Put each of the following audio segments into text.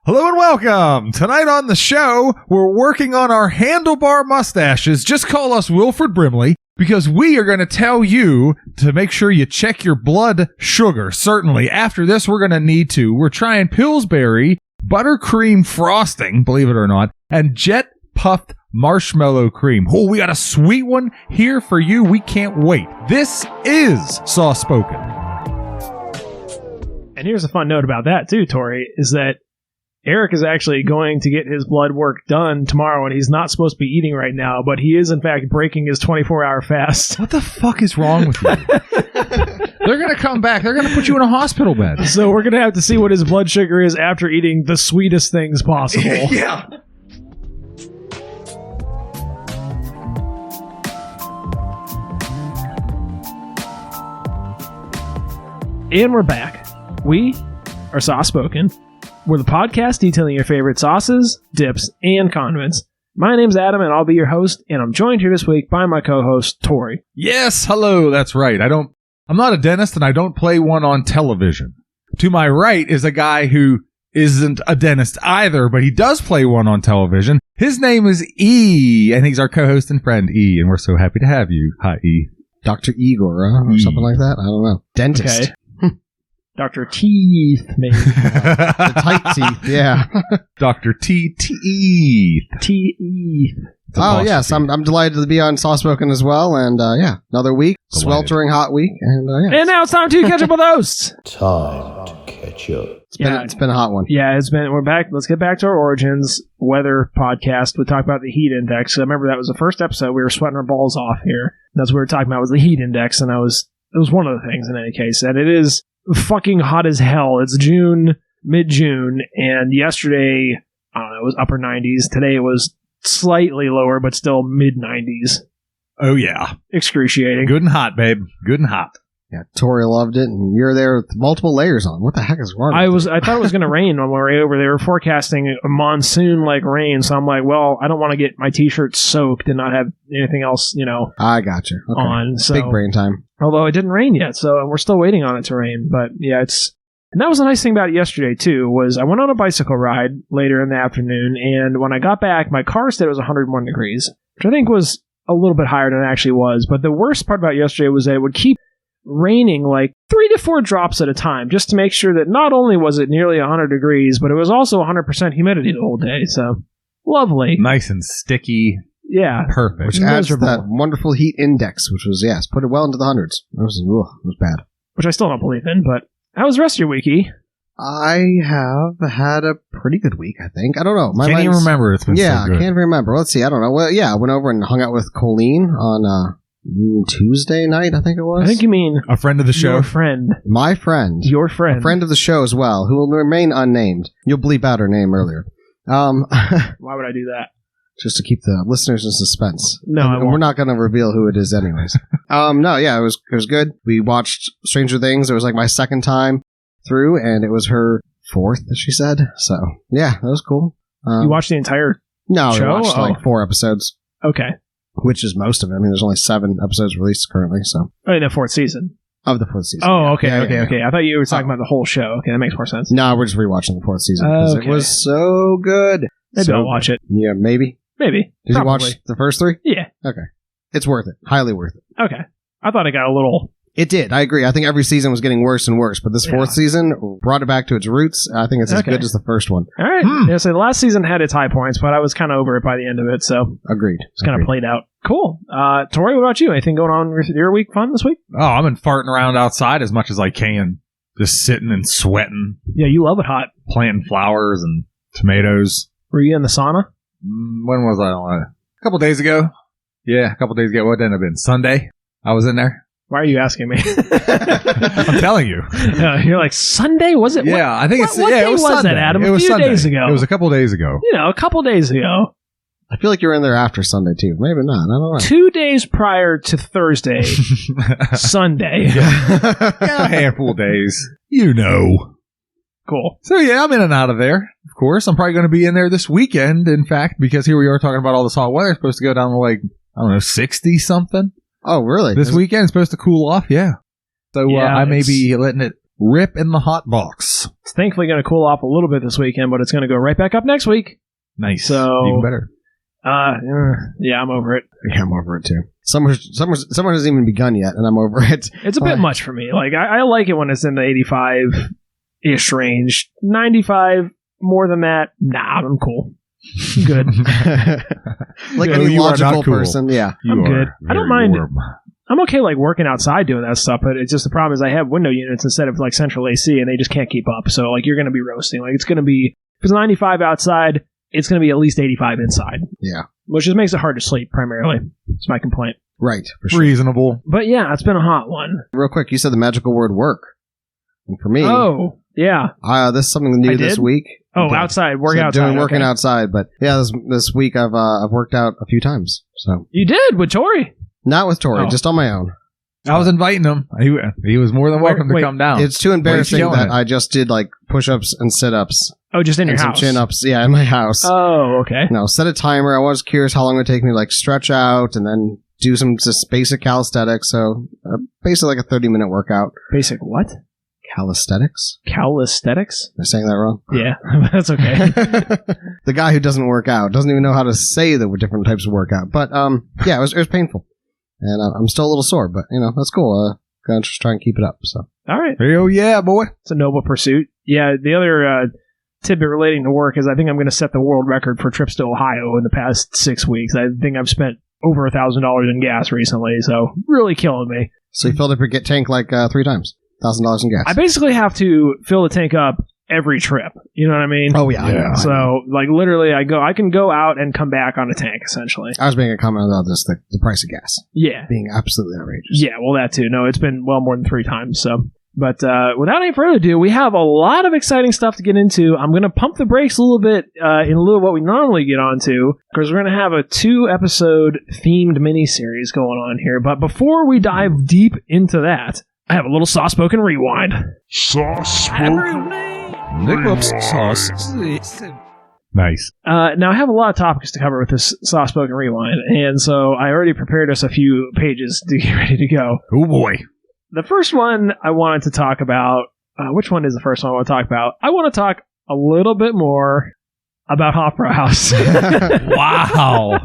Hello and welcome! Tonight on the show, we're working on our handlebar mustaches. Just call us Wilford Brimley, because we are going to tell you to make sure you check your blood sugar. Certainly. After this, we're going to need to. We're trying Pillsbury buttercream frosting, believe it or not, and jet puffed marshmallow cream. Oh, we got a sweet one here for you. We can't wait. This is Soft Spoken. And here's a fun note about that, too, Tori, is that Eric is actually going to get his blood work done tomorrow, and he's not supposed to be eating right now, but he is, in fact, breaking his 24-hour fast. What the fuck is wrong with you? They're going to come back. They're going to put you in a hospital bed. So we're going to have to see what his blood sugar is after eating the sweetest things possible. Yeah. And we're back. We are Soft Spoken. We're the podcast detailing your favorite sauces, dips, and condiments. My name's Adam, and I'll be your host, and I'm joined here this week by my co-host, Tori. Yes, hello, that's right. I'm not a dentist, and I don't play one on television. To my right is a guy who isn't a dentist either, but he does play one on television. His name is E, and he's our co-host and friend, E, and we're so happy to have you. Hi, E. Dr. Igor, or something like that. I don't know. Dentist. Okay. Dr. Teeth, maybe. The tight teeth, yeah. Dr. Teeth. Teeth. Oh, yes. I'm delighted to be on Soft Spoken as well. And, yeah, another week. Delighted. Sweltering hot week. And, yeah. And now it's time to catch up with hosts. Time to catch up. It's been a hot one. Yeah, we're back. Let's get back to our origins. Weather podcast. We talked about the heat index. I remember that was the first episode. We were sweating our balls off here. That's what we were talking about was the heat index. And it was one of the things in any case. And it is fucking hot as hell. It's mid-June, and yesterday, I don't know, it was upper 90s. Today it was slightly lower, but still mid-90s. Oh, yeah. Excruciating. Good and hot, babe. Good and hot. Yeah, Tori loved it, and you're there with multiple layers on. What the heck is wrong with I thought it was going to rain when we were over. They were forecasting a monsoon-like rain, so I'm like, well, I don't want to get my t-shirt soaked and not have anything else, I got you. Okay. On. So, big brain time. Although it didn't rain yet, so we're still waiting on it to rain. But yeah, and that was the nice thing about it yesterday too, was I went on a bicycle ride later in the afternoon, and when I got back, my car said it was 101 degrees, which I think was a little bit higher than it actually was. But the worst part about yesterday was that it would keep raining like 3 to 4 drops at a time, just to make sure that not only was it nearly 100 degrees, but it was also 100% humidity the whole day. So lovely. Nice and sticky. Yeah. Perfect. Which adds to that wonderful heat index, which was, yes, put it well into the hundreds. It was bad. Which I still don't believe in, but how was the rest of your weeky? I have had a pretty good week, I think. I don't know. Can't even remember. It's been so good. I can't remember. Let's see. I don't know. Well, yeah, I went over and hung out with Colleen on Tuesday night, I think it was. I think you mean a friend of the show. Your friend. My friend. Your friend. A friend of the show as well, who will remain unnamed. You'll bleep out her name earlier. Why would I do that? Just to keep the listeners in suspense. No, we're not going to reveal who it is anyways. No, yeah, it was good. We watched Stranger Things. It was like my second time through, and it was her fourth, she said. So, yeah, that was cool. You watched the entire show? We watched like 4 episodes. Okay. Which is most of it. I mean, there's only 7 episodes released currently, so. Oh, the 4th season. Of the 4th season. Oh, okay, yeah. okay. I thought you were talking about the whole show. Okay, that makes more sense. No, we're just rewatching the 4th season because it was so good. Maybe I'll watch it. Yeah, maybe. Maybe. Did you watch the first 3? Yeah. Okay. It's worth it. Highly worth it. Okay. I thought it got a little... It did. I agree. I think every season was getting worse and worse, but this 4th season brought it back to its roots. I think it's as good as the first one. All right. Yeah, so the last season had its high points, but I was kind of over it by the end of it, so... Agreed. It's kind of played out. Cool. Tori, what about you? Anything going on with your week fun this week? Oh, I've been farting around outside as much as I can. Just sitting and sweating. Yeah, you love it hot. Planting flowers and tomatoes. Were you in the sauna? When was I on it? A couple days ago. Yeah, a couple days ago. What did it have been? Sunday? I was in there. Why are you asking me? I'm telling you. You're like, Sunday? Was it? Yeah, I think what day it was Sunday. That, Adam? It was a few Sunday. Days ago. It was a couple days ago. A couple days ago. I feel like you were in there after Sunday, too. Maybe not. I don't know. 2 days prior to Thursday. Sunday. Yeah, a handful of days. You know. Cool. So, yeah, I'm in and out of there. Of course, I'm probably going to be in there this weekend, in fact, because here we are talking about all this hot weather. It's supposed to go down to like, I don't know, 60-something. Oh, really? This weekend it's supposed to cool off, yeah. So I may be letting it Rip in the hot box. It's thankfully going to cool off a little bit this weekend, but it's going to go right back up next week. Nice. So, even better. Yeah, I'm over it. Yeah, I'm over it too. Summer hasn't even begun yet, and I'm over it. It's a bit much for me. Like, I like it when it's in the 85-ish range. 95, more than that, nah, I'm cool. I'm good. Like No, any you are logical not cool. person, yeah. You I'm are good. I don't very mind. warm. I'm okay, like, working outside doing that stuff, but it's just the problem is I have window units instead of, like, central AC, and they just can't keep up. So, like, you're going to be roasting. Like, it's going to be, if it's 95 outside, it's going to be at least 85 inside. Yeah. Which just makes it hard to sleep, primarily. That's my complaint. Right, for sure. Reasonable. But yeah, it's been a hot one. Real quick, you said the magical word work. And for me, Oh, yeah. this is something new I this did? week. Oh, Okay. outside, working So outside. working okay. outside, but yeah, this week I've worked out a few times. So You did with Tori. not with Tori, Oh. just on my own. I was inviting him. He was more than welcome to Wait, come down. It's too embarrassing killing that it. I just did like push-ups and sit-ups Oh, just in your and some house. chin-ups. Yeah, in my house. Oh, okay. No, set a timer. I was curious how long it would take me to like stretch out and then do some just basic calisthenics. So basically like a 30-minute workout. Basic what? Calisthenics? Calisthenics? Am I saying that wrong? Yeah, that's okay. The guy who doesn't work out doesn't even know how to say the different types of workout. But yeah, it was painful, and I'm still a little sore. But that's cool. Gonna just try and keep it up. So All right. Hell yeah, boy. It's a noble pursuit. Yeah, the other tidbit relating to work is I think I'm going to set the world record for trips to Ohio in the past 6 weeks. I think I've spent over $1,000 in gas recently, so really killing me. you filled up your tank like 3 times, $1,000 in gas. I basically have to fill the tank up every trip. You know what I mean? Oh yeah, I know. So, like, literally, I can go out and come back on a tank, essentially. I was making a comment about this, the price of gas Yeah. being absolutely outrageous. Yeah, well, that too. No, it's been well more than 3 times, so. But without any further ado, we have a lot of exciting stuff to get into. I'm going to pump the brakes a little bit in lieu of what we normally get onto, because we're going to have a 2-episode themed miniseries going on here. But before we dive deep into that, I have a little soft-spoken rewind. Nice. Now, I have a lot of topics to cover with this soft-spoken rewind, and so I already prepared us a few pages to get ready to go. Oh boy. The first one I wanted to talk about, which one is the first one I want to talk about? I want to talk a little bit more about Hofbrau House. Wow.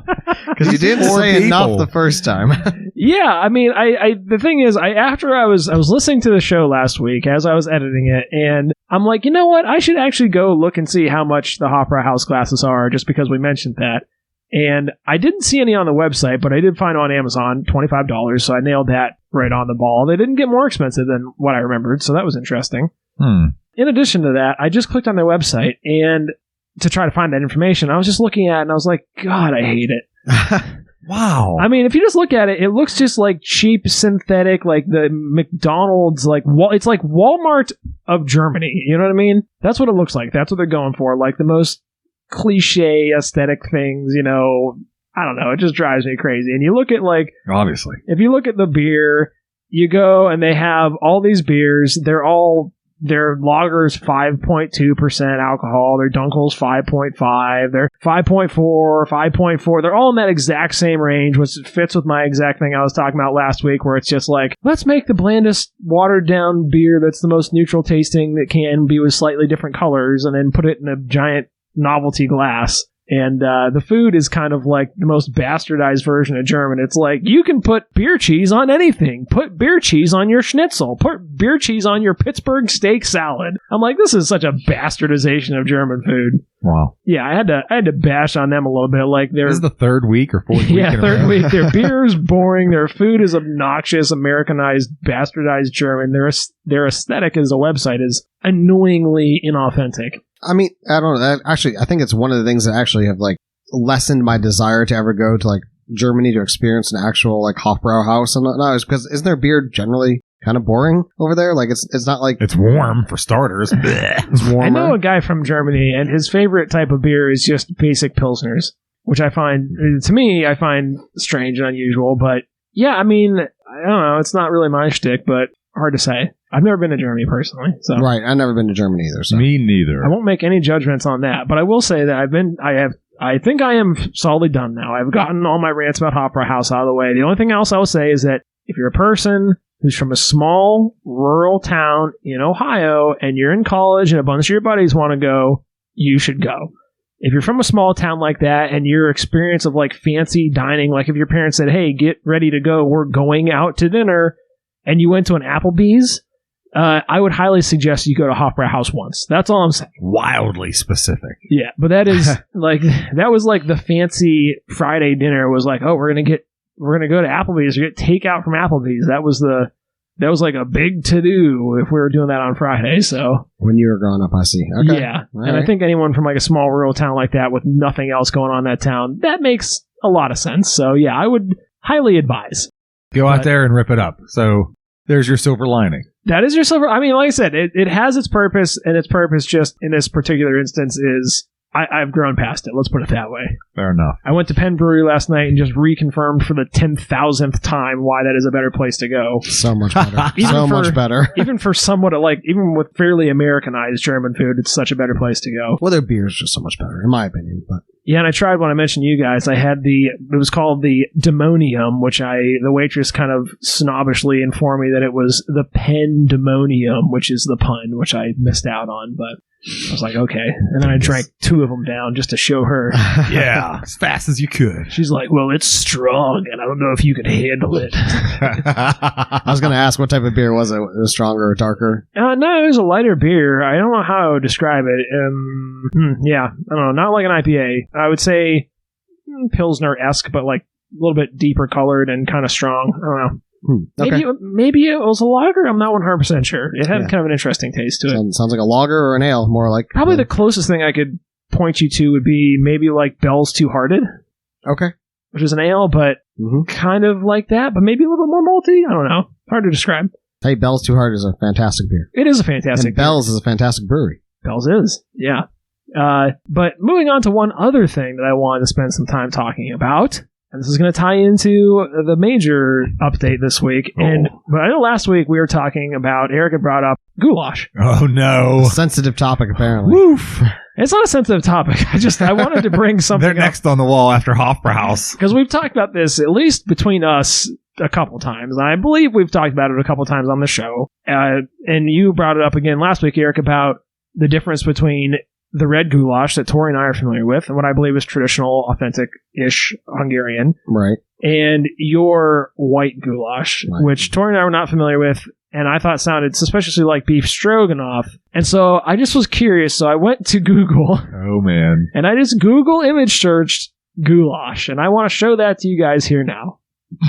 Because you didn't Poor say people. enough the first time. Yeah, I mean, I the thing is, after I was listening to the show last week as I was editing it, and I'm like, you know what? I should actually go look and see how much the Hofbrau House glasses are, just because we mentioned that. And I didn't see any on the website, but I did find on Amazon, $25, so I nailed that right on the ball. They didn't get more expensive than what I remembered, so that was interesting. In addition to that, I just clicked on their website, and to try to find that information, I was just looking at it, and I was like, God, I hate it. Wow. I mean, if you just look at it, it looks just like cheap synthetic, like the McDonald's, like it's like Walmart of Germany. You know what I mean? That's what it looks like. That's what they're going for. Like the most cliche aesthetic things, I don't know. It just drives me crazy. And you look at Obviously. if you look at the beer, you go and they have all these beers. Their lager's 5.2% alcohol. Their Dunkel's 5.5. They're 5.4, 5.4. They're all in that exact same range, which fits with my exact thing I was talking about last week, where it's just like, let's make the blandest, watered-down beer that's the most neutral tasting that can be with slightly different colors, and then put it in a giant novelty glass. And the food is kind of like the most bastardized version of German. It's like, you can put beer cheese on anything. Put beer cheese on your schnitzel. Put beer cheese on your Pittsburgh steak salad. I'm like, this is such a bastardization of German food. Wow. Yeah, I had to bash on them a little bit. Like This is the 3rd week or 4th week. yeah, in a third row. week. Their beer is boring. Their food is obnoxious, Americanized, bastardized German. Their aesthetic as a website is annoyingly inauthentic. I mean, I don't know. Actually, I think it's one of the things that actually have like lessened my desire to ever go to like Germany to experience an actual like Hofbrau house. And no, it's because isn't their beer generally kind of boring over there? Like it's not like It's warm for starters. it's warmer. I know a guy from Germany, and his favorite type of beer is just basic pilsners, which I find strange and unusual. But yeah, I mean, I don't know. It's not really my shtick, but hard to say. I've never been to Germany personally, so Right, I've never been to Germany either. So. Me neither. I won't make any judgments on that. But I will say that I think I am solidly done now. I've gotten all my rants about Hofbrau House out of the way. The only thing else I will say is that if you're a person who's from a small rural town in Ohio and you're in college and a bunch of your buddies want to go, you should go. If you're from a small town like that and your experience of like fancy dining, like if your parents said, hey, get ready to go, we're going out to dinner, and you went to an Applebee's, I would highly suggest you go to Hofbrauhaus once. That's all I'm saying. Wildly specific. Yeah, but that is like, that was like the fancy Friday dinner was like, oh, we're going to go to Applebee's or get takeout from Applebee's. That was like a big to-do if we were doing that on Friday, so. When you were growing up, I see. Okay. Yeah, All and right. I think anyone from like a small rural town like that with nothing else going on in that town, that makes a lot of sense. So yeah, I would highly advise. Go out there and rip it up. So there's your silver lining. That is your silver. I mean, like I said, it has its purpose, and its purpose just in this particular instance is I've grown past it. Let's put it that way. Fair enough. I went to Penn Brewery last night and just reconfirmed for the 10,000th time why that is a better place to go. So much better. Even much better. Even for somewhat even with fairly Americanized German food, it's such a better place to go. Well, their beer is just so much better, in my opinion. But Yeah, and I tried when I mentioned you guys. I had it was called the Demonium, which the waitress kind of snobbishly informed me that it was the Pendemonium, which is the pun, which I missed out on, but I was like, okay. And then I drank 2 of them down just to show her. Yeah, as fast as you could. She's like, well, it's strong, and I don't know if you could handle it. I was going to ask, what type of beer was it? Was it stronger or darker? No, it was a lighter beer. I don't know how I would describe it. Yeah, I don't know. Not like an IPA. I would say Pilsner-esque, but like a little bit deeper colored and kind of strong. I don't know. Okay. Maybe it was a lager. I'm not 100% sure. It had Yeah. kind of an interesting taste to it. Sounds like a lager or an ale, more like. Probably the closest thing I could point you to would be maybe like Bell's Two Hearted, Okay. which is an ale, but kind of like that, but maybe a little bit more malty. I don't know. Hard to describe. Hey, Bell's Too Hard is a fantastic beer. It is a fantastic And Bell's is a fantastic brewery. Bell's is, yeah. But moving on to one other thing that I wanted to spend some time talking about, and this is going to tie into the major update this week. But I know last week we were talking about, Eric had brought up goulash. Oh, no. Sensitive topic, apparently. Woof. It's not a sensitive topic. I wanted to bring something They're next on the wall after Hofbrauhaus. because we've talked about this, at least between us, a couple times. And I believe we've talked about it a couple times on the show. And you brought it up again last week, Eric, about the difference between the red goulash that Tori and I are familiar with, and what I believe is traditional, authentic-ish Hungarian, Right. and your white goulash, Right. which Tori and I were not familiar with, and I thought sounded suspiciously like beef stroganoff. And so I just was curious, so I went to Google, Oh, man. and I just Google image searched goulash, and I want to show that to you guys here now.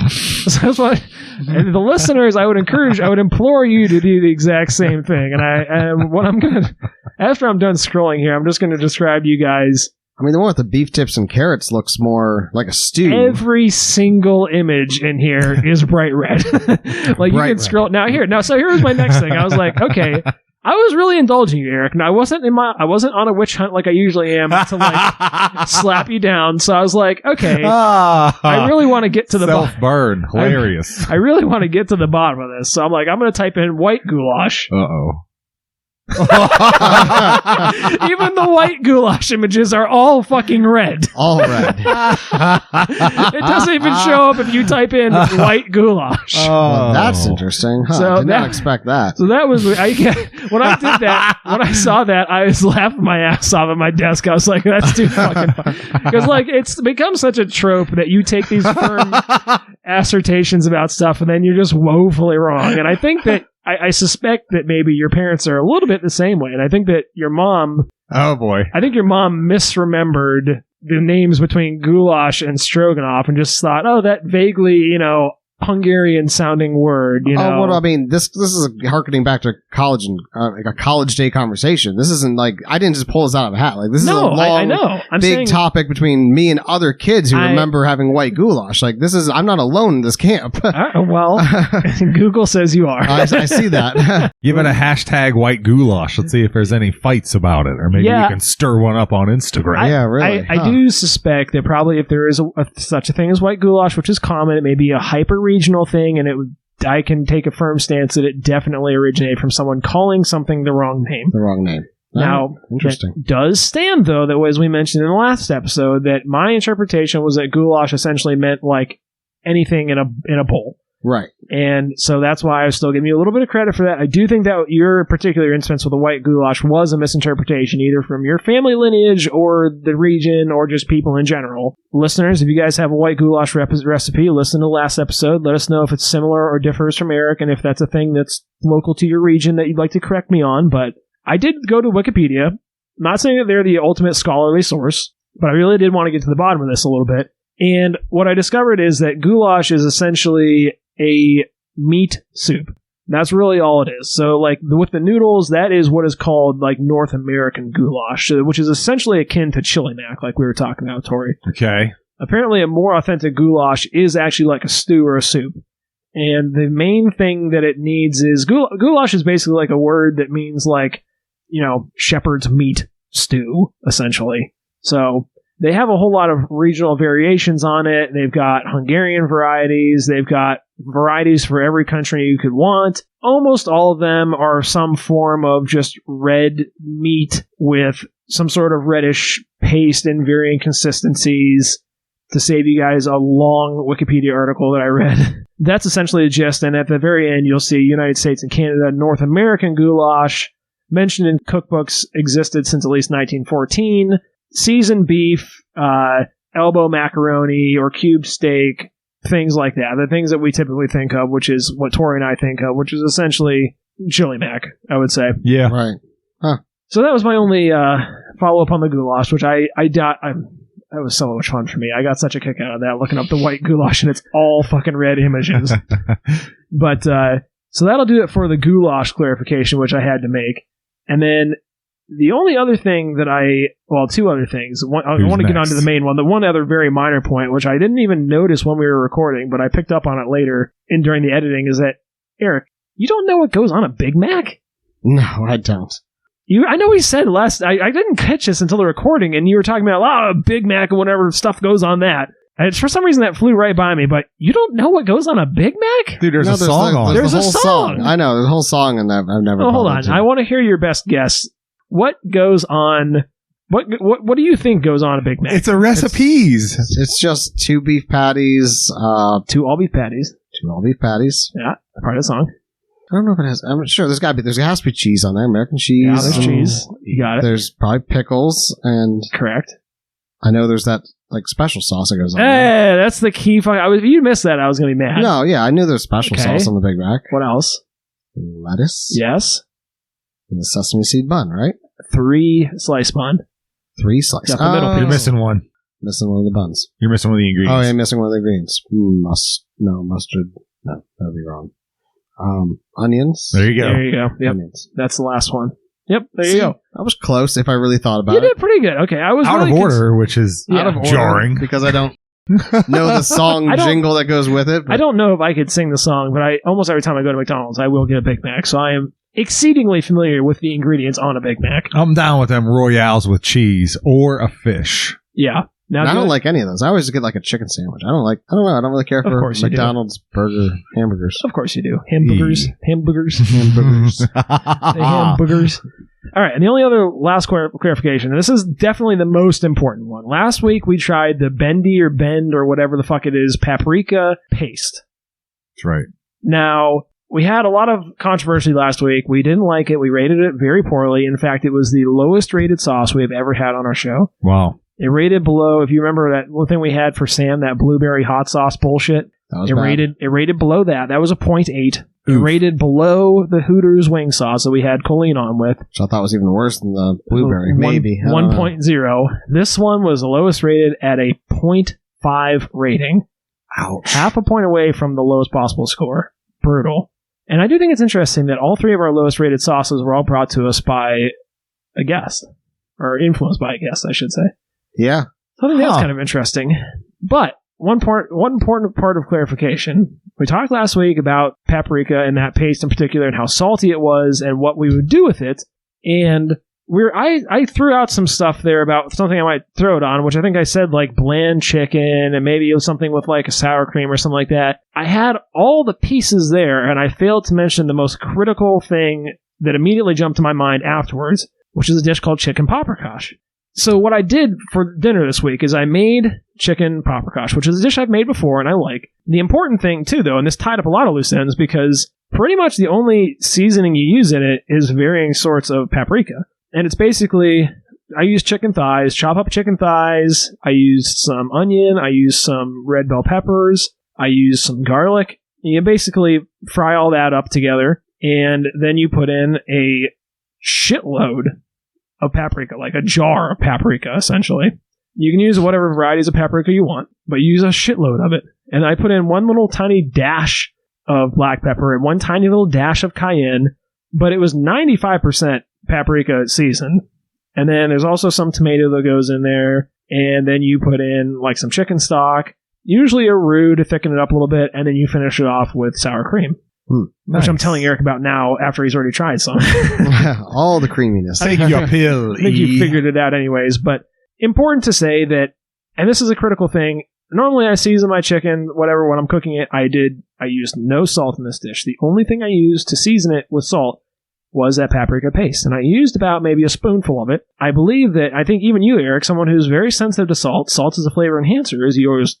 So that's what, and the listeners, I would implore you to do the exact same thing. And what I'm gonna, after I'm done scrolling here, I'm just gonna describe to you guys. I mean, the one with the beef tips and carrots looks more like a stew. Every single image in here is bright red. Like you Bright can red. scroll now. So here's my next thing. I was like, okay, I was really indulging you, Eric. And I wasn't on a witch hunt like I usually am to like slap you down. So I was like, okay, I really want to get to the bottom. Self-burn. Hilarious. I really want to get to the bottom of this. So I'm like, I'm going to type in white goulash. Uh-oh. Even the white goulash images are all fucking red. All red. It doesn't even show up if you type in white goulash. Well, that's interesting. Huh, So did not that- expect that. So that was when I did that. When I saw that, I was laughing my ass off at my desk. I was like, "That's too fucking funny." Because like it's become such a trope that you take these firm assertions about stuff and then you're just woefully wrong. And I think that I suspect that maybe your parents are a little bit the same way. And I think that your mom misremembered the names between goulash and stroganoff and just thought, oh, that vaguely, Hungarian sounding word, Oh, well, I mean, this is harkening back to college and like a college day conversation. This isn't like I didn't just pull this out of a hat. Like this is a long, I know. I'm big saying, topic between me and other kids who remember having white goulash. Like I'm not alone in this camp. Well, Google says you are. I see that. Give it a hashtag white goulash. Let's see if there's any fights about it. Or maybe we can stir one up on Instagram. Yeah, really. I do suspect that probably if there is such a thing as white goulash, which is common, it may be a hyper-regional thing, and I can take a firm stance that it definitely originated from someone calling something the wrong name. The wrong name. Now, interesting. That does stand, though, that as we mentioned in the last episode, that my interpretation was that goulash essentially meant like anything in a bowl. Right. And so that's why I was still giving you a little bit of credit for that. I do think that your particular instance with the white goulash was a misinterpretation, either from your family lineage or the region or just people in general. Listeners, if you guys have a white goulash recipe, listen to the last episode. Let us know if it's similar or differs from Eric, and if that's a thing that's local to your region that you'd like to correct me on. But I did go to Wikipedia. I'm not saying that they're the ultimate scholarly source, but I really did want to get to the bottom of this a little bit. And what I discovered is that goulash is essentially a meat soup. That's really all it is. So, like, with the noodles, that is what is called, like, North American goulash, which is essentially akin to chili mac, like we were talking about, Tori. Okay. Apparently, a more authentic goulash is actually like a stew or a soup. And the main thing that it needs is... Goulash is basically like a word that means, like, you know, shepherd's meat stew, essentially. So... they have a whole lot of regional variations on it. They've got Hungarian varieties. They've got varieties for every country you could want. Almost all of them are some form of just red meat with some sort of reddish paste in varying consistencies. To save you guys a long Wikipedia article that I read. That's essentially the gist. And at the very end, you'll see United States and Canada, North American goulash, mentioned in cookbooks, existed since at least 1914. Seasoned beef, elbow macaroni, or cube steak, things like that. The things that we typically think of, which is what Tori and I think of, which is essentially chili mac, I would say. Yeah. Right. Huh. So that was my only follow-up on the goulash, which that was so much fun for me. I got such a kick out of that, looking up the white goulash, and it's all fucking red images. But, so that'll do it for the goulash clarification, which I had to make. And then... the only other thing that two other things. I want to get on to the main one. The one other very minor point, which I didn't even notice when we were recording, but I picked up on it later during the editing, is that, Eric, you don't know what goes on a Big Mac? No, I don't. I know we said last... I didn't catch this until the recording, and you were talking about, Big Mac and whatever stuff goes on that. And for some reason, that flew right by me, but you don't know what goes on a Big Mac? Dude, there's a song on it. There's a whole song. I know, there's a whole song in that I've never... hold on. I want to hear your best guess. What goes on... What do you think goes on a Big Mac? It's a recipes. It's just 2 beef patties. 2 all-beef patties. 2 all-beef patties. Yeah, part of the song. I don't know if it has... I'm sure there has to be cheese on there. American cheese. Yeah, there's cheese. You got it. There's probably pickles, and... correct. I know there's that, like, special sauce that goes on there. Hey, that's the key. If you missed that, I was going to be mad. No, yeah, I knew there's special sauce on the Big Mac. What else? Lettuce. Yes. And the sesame seed bun, right? 3 slice bun. 3 slices. Got the middle You're missing one. Missing one of the buns. You're missing one of the ingredients. Oh, yeah, missing one of the ingredients. Mustard. No, that would be wrong. Onions. There you go. There you go. Yep. Onions. That's the last one. Yep, there you go. I was close if I really thought about You it. did pretty good. Okay, I was Out really of order, which is out of order. jarring. Because I don't know the song jingle that goes with it. I don't know if I could sing the song, but almost every time I go to McDonald's, I will get a Big Mac. So I am exceedingly familiar with the ingredients on a Big Mac. I'm down with them Royales with cheese or a fish. Yeah. Now, I don't like any of those. I always get like a chicken sandwich. I don't know. I don't really care for McDonald's hamburgers. Of course you do. Hamburgers. Hamburgers. The hamburgers. All right, and the only other last clarification, and this is definitely the most important one. Last week we tried the Bend or whatever the fuck it is, paprika paste. That's right. Now, we had a lot of controversy last week. We didn't like it. We rated it very poorly. In fact, it was the lowest rated sauce we have ever had on our show. Wow. It rated below, if you remember that one thing we had for Sam, that blueberry hot sauce bullshit. That was It rated below that. That was a 0.8. It Oof. rated below the Hooters wing sauce that we had Colleen on with. Which I thought was even worse than the blueberry. Maybe. 1.0. This one was the lowest rated at a 0.5 rating. Ouch. Half a point away from the lowest possible score. Brutal. And I do think it's interesting that all 3 of our lowest rated sauces were all brought to us by a guest. Or influenced by a guest, I should say. Yeah. So I think that's kind of interesting. But one important part of clarification. We talked last week about paprika and that paste in particular and how salty it was and what we would do with it. And I threw out some stuff there about something I might throw it on, which I think I said like bland chicken and maybe it was something with like a sour cream or something like that. I had all the pieces there and I failed to mention the most critical thing that immediately jumped to my mind afterwards, which is a dish called chicken paprikash. So what I did for dinner this week is I made chicken paprikash, which is a dish I've made before and I like. The important thing too, though, and this tied up a lot of loose ends because pretty much the only seasoning you use in it is varying sorts of paprika. And it's basically, I use chicken thighs, chop up chicken thighs, I use some onion, I use some red bell peppers, I use some garlic. You basically fry all that up together, and then you put in a shitload of paprika, like a jar of paprika, essentially. You can use whatever varieties of paprika you want, but use a shitload of it. And I put in one little tiny dash of black pepper and one tiny little dash of cayenne, but it was 95% paprika seasoned. And then there's also some tomato that goes in there, and then you put in like some chicken stock, usually a roux to thicken it up a little bit, and then you finish it off with sour cream. Nice. Which I'm telling Eric about now after he's already tried some. All the creaminess. Take your pill. I think you figured it out anyways, but important to say that, and this is a critical thing, normally I season my chicken, whatever, when I'm cooking it, I used no salt in this dish. The only thing I used to season it with salt was that paprika paste, and I used about maybe a spoonful of it. I believe that, I think even you, Eric, someone who's very sensitive to salt is a flavor enhancer, as you always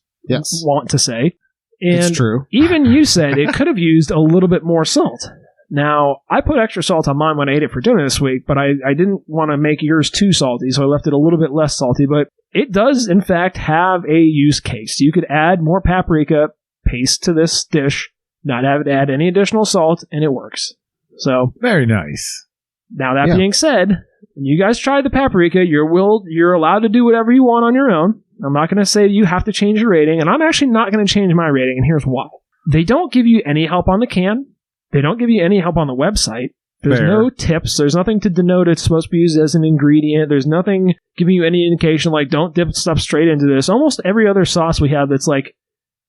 want to say. And it's true. Even you said it could have used a little bit more salt. Now, I put extra salt on mine when I ate it for dinner this week, but I didn't want to make yours too salty, so I left it a little bit less salty. But it does, in fact, have a use case. You could add more paprika paste to this dish, not have it add any additional salt, and it works. So very nice. Now, that being said, when you guys try the paprika, you're allowed to do whatever you want on your own. I'm not going to say you have to change your rating, and I'm actually not going to change my rating, and here's why. They don't give you any help on the can. They don't give you any help on the website. There's no tips. There's nothing to denote it's supposed to be used as an ingredient. There's nothing giving you any indication, like, don't dip stuff straight into this. Almost every other sauce we have that's like,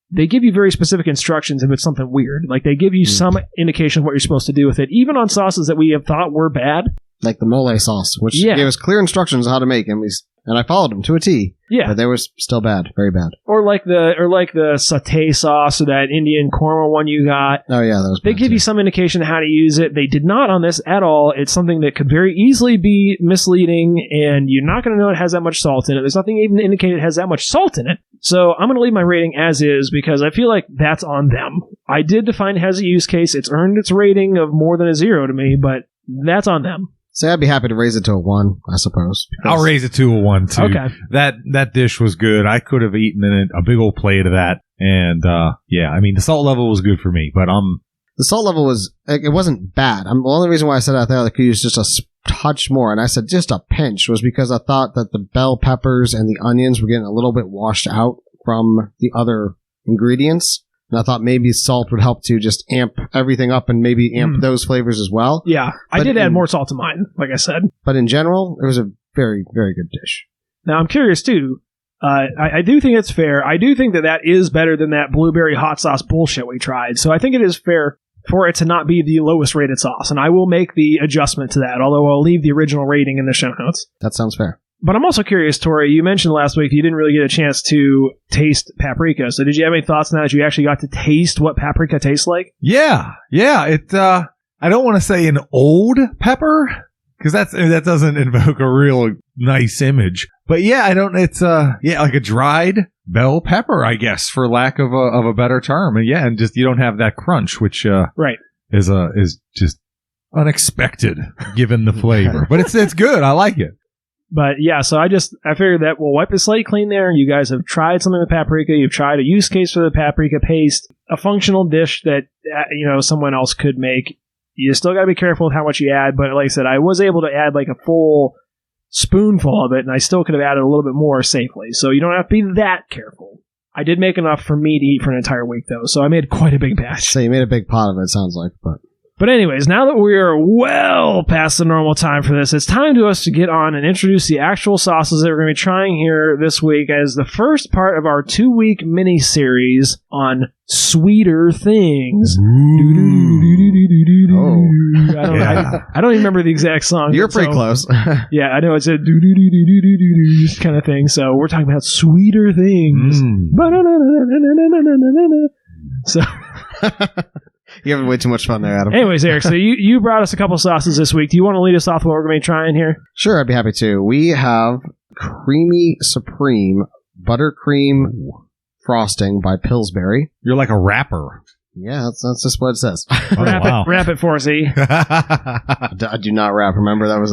they give you very specific instructions if it's something weird. Like, they give you some indication of what you're supposed to do with it, even on sauces that we have thought were bad. Like the mole sauce, which gave us clear instructions on how to make, and I followed them to a T. Yeah, but they were still bad, very bad. Or like the sauté sauce or that Indian korma one you got. Oh yeah, that was. They give you some indication of how to use it. They did not on this at all. It's something that could very easily be misleading, and you're not going to know it has that much salt in it. There's nothing even to indicate it has that much salt in it. So I'm going to leave my rating as is because I feel like that's on them. I did define it has a use case. It's earned its rating of more than a 0 to me, but that's on them. So I'd be happy to raise it to a 1, I suppose. I'll raise it to a 1 too. Okay. That dish was good. I could have eaten a big old plate of that, and I mean the salt level was good for me, but the salt level was it wasn't bad. The only reason why I said out there I could use just a touch more, and I said just a pinch, was because I thought that the bell peppers and the onions were getting a little bit washed out from the other ingredients. And I thought maybe salt would help to just amp everything up and maybe amp those flavors as well. Yeah, I did add more salt to mine, like I said. But in general, it was a very, very good dish. Now, I'm curious, too. I do think it's fair. I do think that is better than that blueberry hot sauce bullshit we tried. So I think it is fair for it to not be the lowest rated sauce. And I will make the adjustment to that, although I'll leave the original rating in the show notes. That sounds fair. But I'm also curious, Tori, you mentioned last week you didn't really get a chance to taste paprika. So did you have any thoughts now that you actually got to taste what paprika tastes like? Yeah. It, I don't want to say an old pepper, because that doesn't invoke a real nice image. But yeah, it's, like a dried bell pepper, I guess, for lack of a better term. And just, you don't have that crunch, which, is just unexpected given the flavor. But it's good. I like it. But yeah, so I figured that we'll wipe the slate clean there. You guys have tried something with paprika. You've tried a use case for the paprika paste, a functional dish that, someone else could make. You still got to be careful with how much you add. But like I said, I was able to add like a full spoonful of it, and I still could have added a little bit more safely. So you don't have to be that careful. I did make enough for me to eat for an entire week, though. So I made quite a big batch. So you made a big pot of it, sounds like, But anyways, now that we are well past the normal time for this, it's time to us to get on and introduce the actual sauces that we're going to be trying here this week as the first part of our 2-week mini-series on sweeter things. I don't even remember the exact song. You're pretty close. Yeah, I know it's a do-do-do-do-do-do kind of thing. So we're talking about sweeter things. So... You're having way too much fun there, Adam. Anyways, Eric, so you brought us a couple sauces this week. Do you want to lead us off what we're going to be trying here? Sure, I'd be happy to. We have Creamy Supreme Buttercream Frosting by Pillsbury. You're like a rapper. Yeah, that's just what it says. Oh, wow. Wrap it for us, E. I do not rap. Remember, that was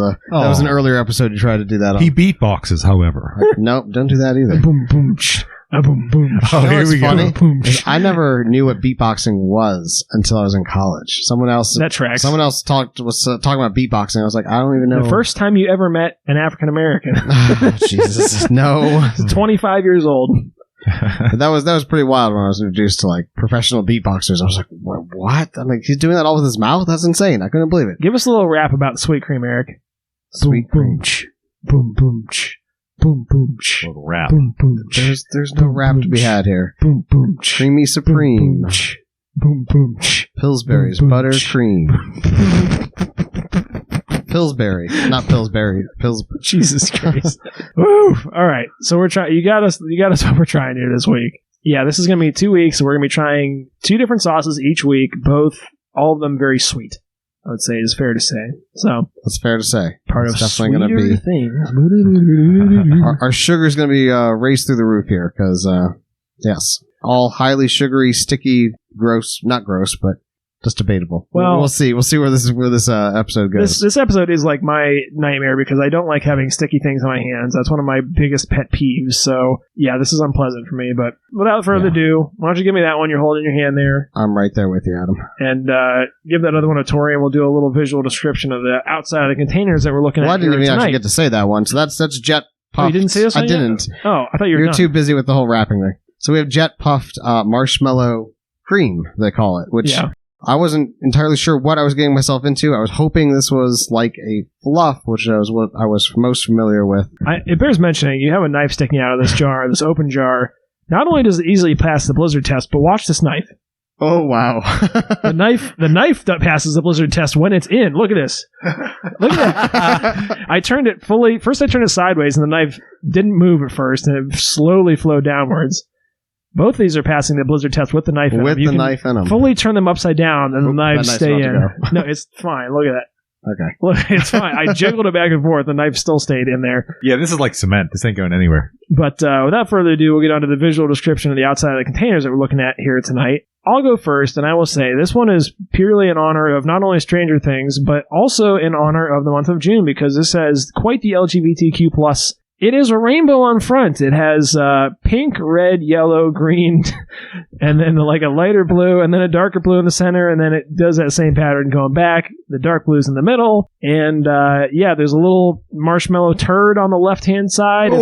an earlier episode you tried to do that on. He beatboxes, however. Nope, don't do that either. Boom, boom, sh, boom, boom. Oh, You know here what's we funny? go. Boom, Is I never knew what beatboxing was until I was in college. Someone else That tracks. was talking about beatboxing. I was like, I don't even know. The first time you ever met an African American. Oh, Jesus, no. 25 years old. That was pretty wild when I was introduced to like professional beatboxers. I was like, what? I'm like, he's doing that all with his mouth? That's insane. I couldn't believe it. Give us a little rap about the sweet cream, Eric. Sweet boom, ch, boom, boom, ch, boom, boom, ch, Little rap. boom, boom, ch, There's no rap to be had here. boom, boom, ch, Creamy Supreme. boom, ch, boom, boom, ch. Pillsbury's Boom, boom, butter ch. cream. Pillsbury, not Pillsbury. Jesus Christ. Woo! All right. So we're trying. You got us what we're trying here this week. Yeah, this is going to be 2 weeks. So we're going to be trying 2 different sauces each week. All of them very sweet, I would say, is fair to say. So That's fair to say. part It's of definitely going to sweeter be. things. Our sugar's going to be raised through the roof here because, yes, all highly sugary, sticky, gross. Not gross, but just debatable. Well, we'll see. We'll see where this episode goes. This episode is like my nightmare because I don't like having sticky things on my hands. That's one of my biggest pet peeves. So yeah, this is unpleasant for me. But without further ado, why don't you give me that one you're holding in your hand there, I'm right there with you, Adam. and give that other one a Tori, and we'll do a little visual description of the outside of the containers that we're looking Well, I at didn't here even tonight. actually get to say that one. So that's Jet Puffed. Oh, you didn't see this one I yet? didn't. Oh, I thought you were You're done. too busy with the whole wrapping thing. So we have Jet Puffed Marshmallow Cream, they call it, which Yeah. I wasn't entirely sure what I was getting myself into. I was hoping this was like a fluff, which was what I was most familiar with. It bears mentioning, you have a knife sticking out of this jar, this open jar. Not only does it easily pass the blizzard test, but watch this knife. Oh, wow. The knife that passes the blizzard test when it's in. Look at this. Look at that. I turned it fully. First, I turned it sideways, and the knife didn't move at first, and it slowly flowed downwards. Both of these are passing the blizzard test with the knife in them. With You the can knife in them. fully turn them upside down, and the Oop, knives that knife's stay about in. No, it's fine. Look at that. Okay. Look, it's fine. I jiggled it back and forth. The knife still stayed in there. Yeah, this is like cement. This ain't going anywhere. But without further ado, we'll get on to the visual description of the outside of the containers that we're looking at here tonight. I'll go first, and I will say this one is purely in honor of not only Stranger Things, but also in honor of the month of June, because this has quite the LGBTQ plus. It is a rainbow on front. It has pink, red, yellow, green, and then like a lighter blue, and then a darker blue in the center, and then it does that same pattern going back. The dark blue's in the middle, and there's a little marshmallow turd on the left-hand side. Oh.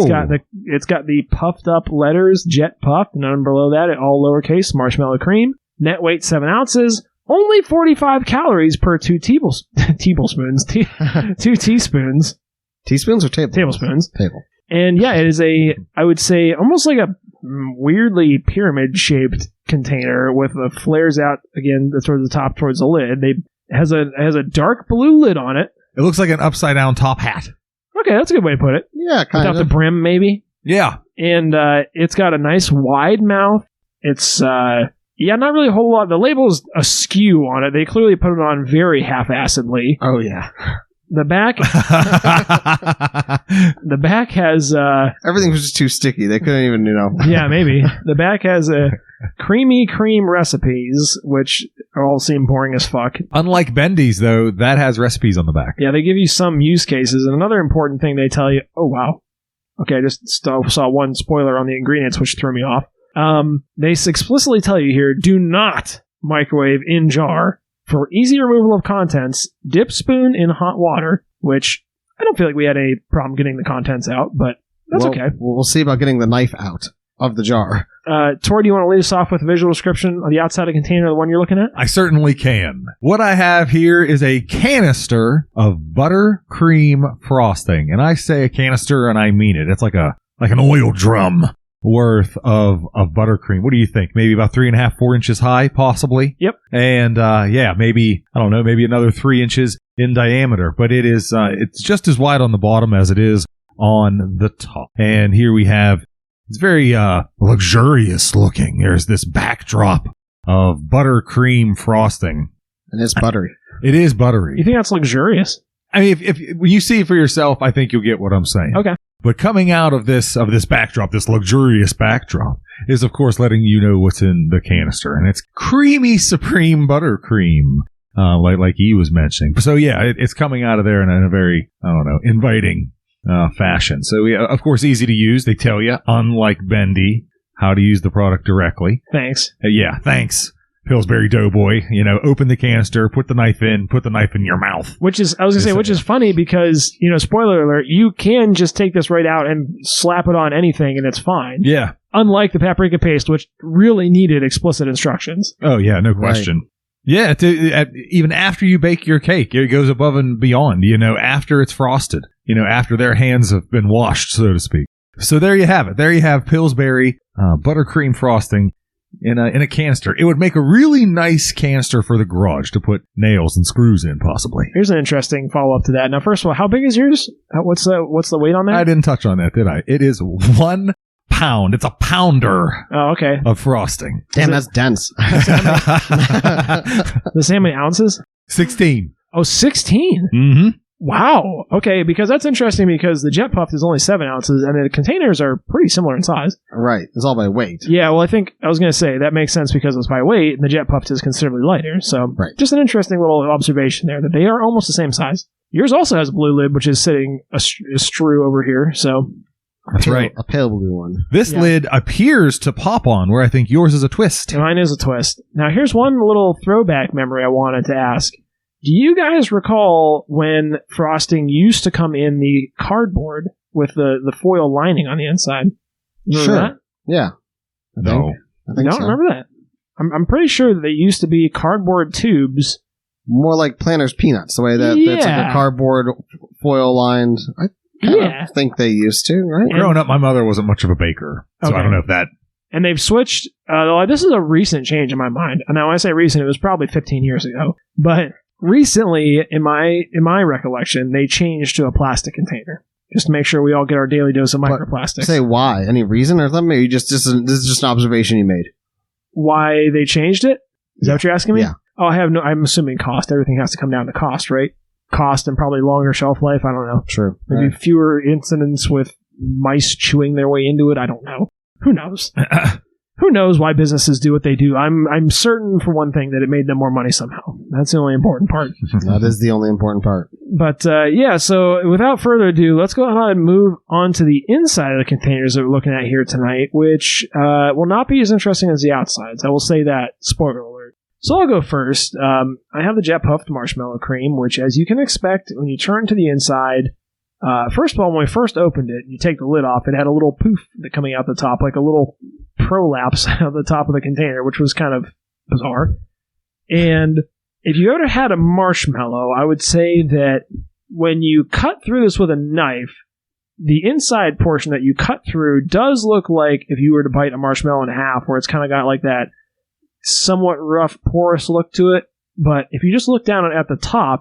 It's got the puffed up letters, Jet Puffed, and then below that, all lowercase, Marshmallow Cream. Net weight 7 ounces. Only 45 calories per 2 tablespoons. 2 teaspoons. Teaspoons or tablespoons? Tablespoons. Table. And yeah, it is I would say, almost like a weirdly pyramid-shaped container with the flares out, again, towards the top, towards the lid. It has a dark blue lid on it. It looks like an upside-down top hat. Okay, that's a good way to put it. Yeah, kind Without of. the brim, maybe. Yeah. And it's got a nice wide mouth. It's, not really a whole lot. The label is askew on it. They clearly put it on very half-assedly. Oh, yeah. The back has Everything was just too sticky. They couldn't even, yeah, maybe. The back has a creamy cream recipes, which all seem boring as fuck. Unlike Bendy's, though, that has recipes on the back. Yeah, they give you some use cases, and another important thing they tell you. Oh wow. Okay, I just saw one spoiler on the ingredients, which threw me off. They explicitly tell you here: do not microwave in jar. For easy removal of contents, dip spoon in hot water, which I don't feel like we had a problem getting the contents out, but that's okay. We'll see about getting the knife out of the jar. Tori, do you want to lead us off with a visual description of the outside of the container, the one you're looking at? I certainly can. What I have here is a canister of buttercream frosting. And I say a canister and I mean it. It's like an oil drum worth of buttercream. What do you think? Maybe about 3.5, 4 inches high, possibly? Yep. And maybe another 3 inches in diameter. But it's just as wide on the bottom as it is on the top. And here we have, it's very luxurious looking. There's this backdrop of buttercream frosting. And it's buttery. It is buttery. You think that's luxurious? I mean, if when you see it for yourself, I think you'll get what I'm saying. Okay. But coming out of this backdrop, this luxurious backdrop, is of course letting you know what's in the canister, and it's creamy supreme buttercream, like he was mentioning. So yeah, it's coming out of there in a very, I don't know, inviting fashion. So yeah, of course, easy to use. They tell you, unlike Bendy, how to use the product directly. Thanks. Yeah, thanks, Pillsbury Doughboy. Open the canister, put the knife in your mouth. Which is funny because, spoiler alert, you can just take this right out and slap it on anything and it's fine. Yeah. Unlike the paprika paste, which really needed explicit instructions. Oh, yeah, no question. Right. Yeah, even after you bake your cake, it goes above and beyond, after it's frosted, after their hands have been washed, so to speak. So there you have it. There you have Pillsbury buttercream frosting in a canister. It would make a really nice canister for the garage to put nails and screws in, possibly. Here's an interesting follow-up to that. Now, first of all, how big is yours? What's the weight on that? I didn't touch on that, did I? It is 1 pound. It's a pounder. Oh, okay. Of frosting. Damn, that's dense. Does it say how many ounces? 16. Oh, 16? Mm-hmm. Wow. Okay, because that's interesting because the Jet Puffed is only 7 ounces and the containers are pretty similar in size. Right. It's all by weight. Yeah, well, I was going to say that makes sense because it's by weight and the Jet Puffed is considerably lighter. So Just an interesting little observation there that they are almost the same size. Yours also has a blue lid, which is sitting a strew over here. So that's right. A pale blue one. This lid appears to pop on, where I think yours is a twist. And mine is a twist. Now, here's one little throwback memory I wanted to ask. Do you guys recall when frosting used to come in the cardboard with the foil lining on the inside? Remember that? Yeah. I think so. Remember that? I'm pretty sure that they used to be cardboard tubes. More like Planters peanuts, the way that it's like a cardboard foil lined. I think they used to, right? Growing up, my mother wasn't much of a baker, so I don't know if that... And they've switched... this is a recent change in my mind. Now, when I say recent, it was probably 15 years ago. But recently, in my recollection, they changed to a plastic container. Just to make sure we all get our daily dose of microplastics. Say why? Any reason or something? Or this is just an observation you made. Why they changed it? Is that what you're asking me? Yeah. Oh, I'm assuming cost. Everything has to come down to cost, right? Cost and probably longer shelf life. I don't know. True. Maybe fewer incidents with mice chewing their way into it. I don't know. Who knows? Who knows why businesses do what they do? I'm certain for one thing that it made them more money somehow. That's the only important part. That is the only important part. But so without further ado, let's go ahead and move on to the inside of the containers that we're looking at here tonight, which will not be as interesting as the outsides. I will say that. Spoiler alert. So I'll go first. I have the Jet Puffed Marshmallow Cream, which, as you can expect, when you turn to the inside, first of all, when we first opened it, you take the lid off, it had a little poof coming out the top, like a little prolapse out the top of the container, which was kind of bizarre. And if you ever had a marshmallow, I would say that when you cut through this with a knife, the inside portion that you cut through does look like if you were to bite a marshmallow in half, where it's kind of got like that somewhat rough, porous look to it. But if you just look down at the top,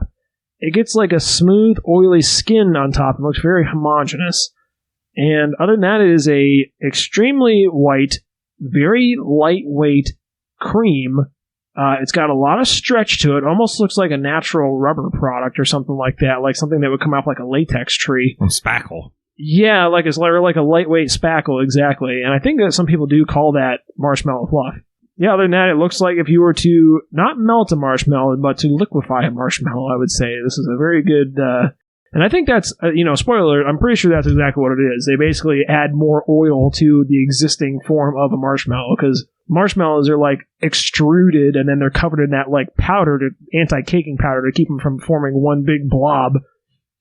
it gets like a smooth, oily skin on top. It looks very homogeneous. And other than that, it is a extremely white, very lightweight cream. It's got a lot of stretch to it. Almost looks like a natural rubber product or something like that, like something that would come off like a latex tree. Spackle. Yeah, like a lightweight spackle, exactly. And I think that some people do call that marshmallow fluff. Yeah, other than that, it looks like if you were to not melt a marshmallow, but to liquefy a marshmallow, I would say this is a very good... and I think that's, spoiler alert, I'm pretty sure that's exactly what it is. They basically add more oil to the existing form of a marshmallow, because marshmallows are like extruded and then they're covered in that like powder, anti-caking powder, to keep them from forming one big blob.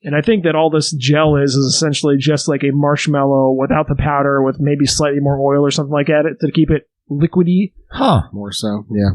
And I think that all this gel is essentially just like a marshmallow without the powder, with maybe slightly more oil or something like that to keep it liquidy. Huh. More so, yeah.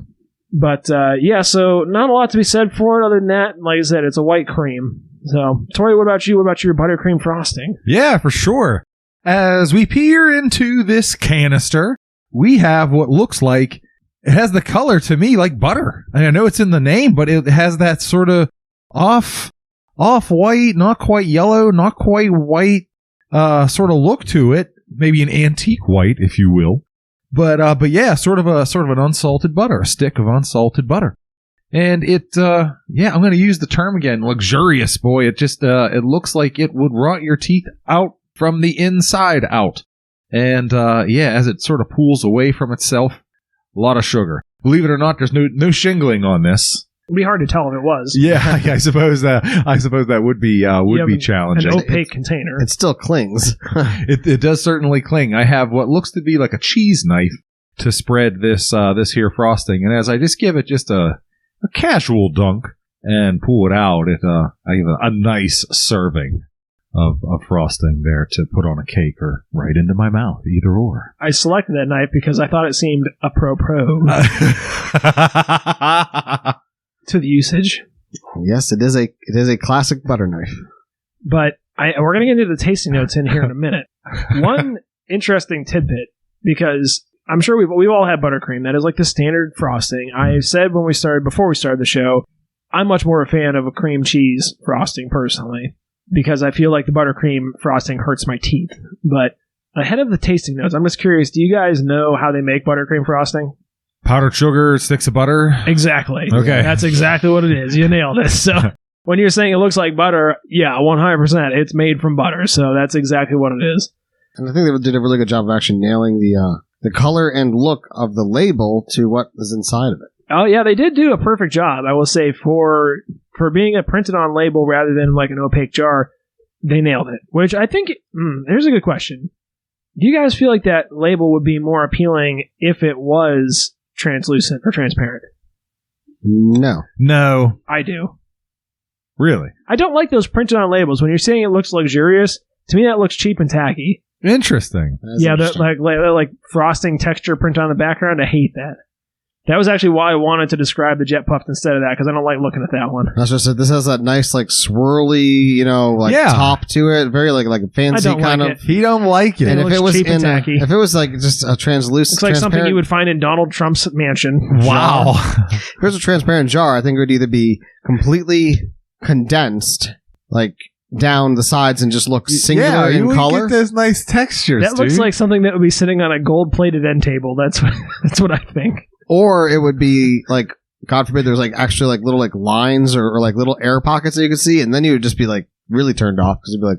But, so not a lot to be said for it other than that. Like I said, it's a white cream. So, Tori, what about you? What about your buttercream frosting? Yeah, for sure. As we peer into this canister, we have what looks like, it has the color to me like butter. I know it's in the name, but it has that sort of off-white, not quite yellow, not quite white sort of look to it. Maybe an antique white, if you will. But yeah, sort of an unsalted butter, a stick of unsalted butter. And I'm going to use the term again, luxurious, boy. It just, it looks like it would rot your teeth out from the inside out. And as it sort of pools away from itself, a lot of sugar. Believe it or not, there's no shingling on this. It'd be hard to tell if it was. Yeah, I suppose that would be challenging. An opaque container. It still clings. It does certainly cling. I have what looks to be like a cheese knife to spread this here frosting, and as I just give it just a casual dunk and pull it out, I give a nice serving of frosting there to put on a cake or right into my mouth, either or. I selected that knife because I thought it seemed apropos to the usage. Yes, it is a classic butter knife. But we're going to get into the tasting notes in here in a minute. One interesting tidbit, because I'm sure we've all had buttercream. That is like the standard frosting. I said before we started the show, I'm much more a fan of a cream cheese frosting personally, because I feel like the buttercream frosting hurts my teeth. But ahead of the tasting notes, I'm just curious, do you guys know how they make buttercream frosting? Powdered sugar, sticks of butter? Exactly. Okay. That's exactly what it is. You nailed it. So when you're saying it looks like butter, yeah, 100%. It's made from butter. So that's exactly what it is. And I think they did a really good job of actually nailing the color and look of the label to what is inside of it. Oh, yeah, they did do a perfect job, I will say, for being a printed-on label rather than like an opaque jar. They nailed it, which I think, here's a good question. Do you guys feel like that label would be more appealing if it was translucent or transparent? No. I do. Really? I don't like those printed-on labels. When you're saying it looks luxurious, to me that looks cheap and tacky. Interesting. Yeah, like frosting texture print on the background. I hate that. That was actually why I wanted to describe the Jet Puffed instead of that, because I don't like looking at that one. That's just it. This has that nice, like, swirly, top to it. Very, like a fancy kind of. He don't like it. And if it was cheap and tacky. if it was like just a translucent, it's like something you would find in Donald Trump's mansion. Wow. If it was a transparent jar, I think it would either be completely condensed, like down the sides, and just look singular in color. Get those nice textures. That looks like something that would be sitting on a gold-plated end table. That's what I think. Or it would be like, God forbid, there's like actually like little like lines or like little air pockets that you could see, and then you would just be like really turned off because you'd be like,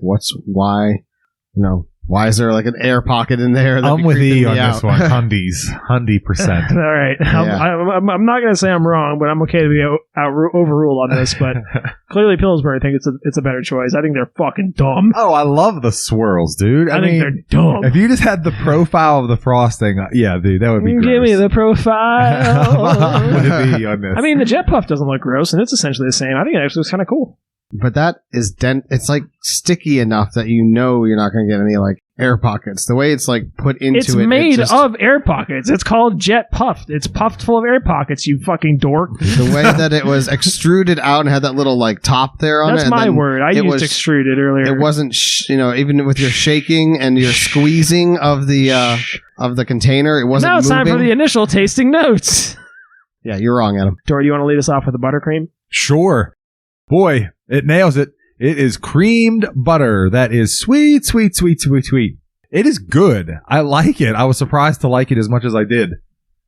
why is there like an air pocket in there? I'm with E on this one. Hundies. 100%. All right. Yeah. I'm not going to say I'm wrong, but I'm okay to be overruled on this. But clearly Pillsbury, I think it's a better choice. I think they're fucking dumb. Oh, I love the swirls, dude. I think they're dumb. If you just had the profile of the frosting, dude, that would be gross. Give me the profile. I'm with E on this. I mean, the Jet Puff doesn't look gross, and it's essentially the same. I think it actually was kind of cool. But that is it's like sticky enough that you're not going to get any like air pockets. The way it's like put into it's made of air pockets. It's called Jet Puffed. It's puffed full of air pockets, you fucking dork. The way that it was extruded out and had that little like top there on it. That's my word. I used extruded earlier. It wasn't, even with your shaking and your squeezing of the container, it wasn't Now it's moving. time for the initial tasting notes. Yeah, you're wrong, Adam. Dory, you want to lead us off with the buttercream? Sure. Boy, it nails it. It is creamed butter that is sweet, sweet, sweet, sweet, sweet. It is good. I like it. I was surprised to like it as much as I did.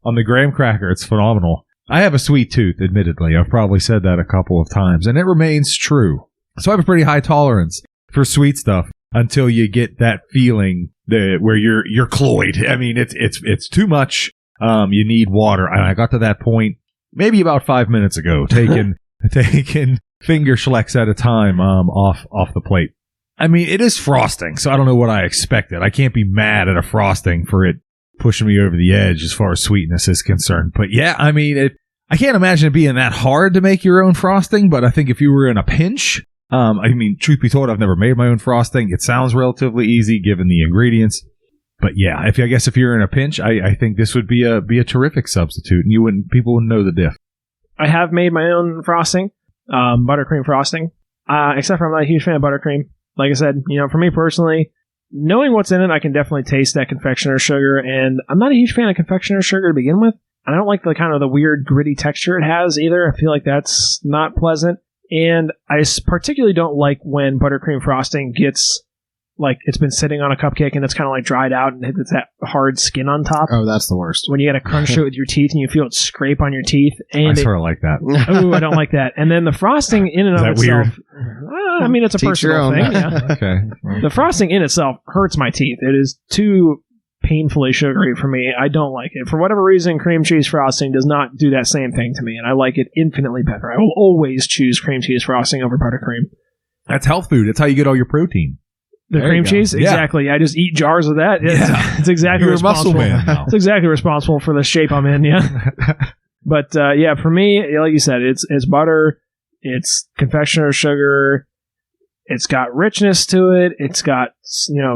On the graham cracker, it's phenomenal. I have a sweet tooth, admittedly. I've probably said that a couple of times, and it remains true. So I have a pretty high tolerance for sweet stuff until you get that feeling where you're cloyed. I mean, it's too much. You need water. And I got to that point maybe about 5 minutes ago, taking finger schlecks at a time off the plate. I mean, it is frosting, so I don't know what I expected. I can't be mad at a frosting for it pushing me over the edge as far as sweetness is concerned. But yeah, I mean, I can't imagine it being that hard to make your own frosting, but I think if you were in a pinch, truth be told, I've never made my own frosting. It sounds relatively easy given the ingredients. But yeah, I guess if you're in a pinch, I think this would be a terrific substitute, and people wouldn't know the diff. I have made my own frosting, buttercream frosting, except for I'm not a huge fan of buttercream. Like I said, for me personally, knowing what's in it, I can definitely taste that confectioner's sugar, and I'm not a huge fan of confectioner's sugar to begin with. I don't like the weird gritty texture it has either. I feel like that's not pleasant, and I particularly don't like when buttercream frosting gets like it's been sitting on a cupcake and it's kind of like dried out and it's that hard skin on top. Oh, that's the worst. When you gotta crunch it with your teeth and you feel it scrape on your teeth. And I sort of like that. oh, I don't like that. And then the frosting in and Is of that itself. weird? I mean, it's a Teach your personal own. thing. Yeah. Okay. The frosting in itself hurts my teeth. It is too painfully sugary for me. I don't like it. For whatever reason, cream cheese frosting does not do that same thing to me, and I like it infinitely better. I will always choose cream cheese frosting over buttercream. That's health food. That's how you get all your protein. The There cream you go. cheese? Yeah. Exactly. I just eat jars of that. Yeah. It's exactly You're a muscle responsible. man now. It's exactly responsible for the shape I'm in, yeah. But yeah, for me, like you said, it's butter, it's confectioner sugar, it's got richness to it, it's got,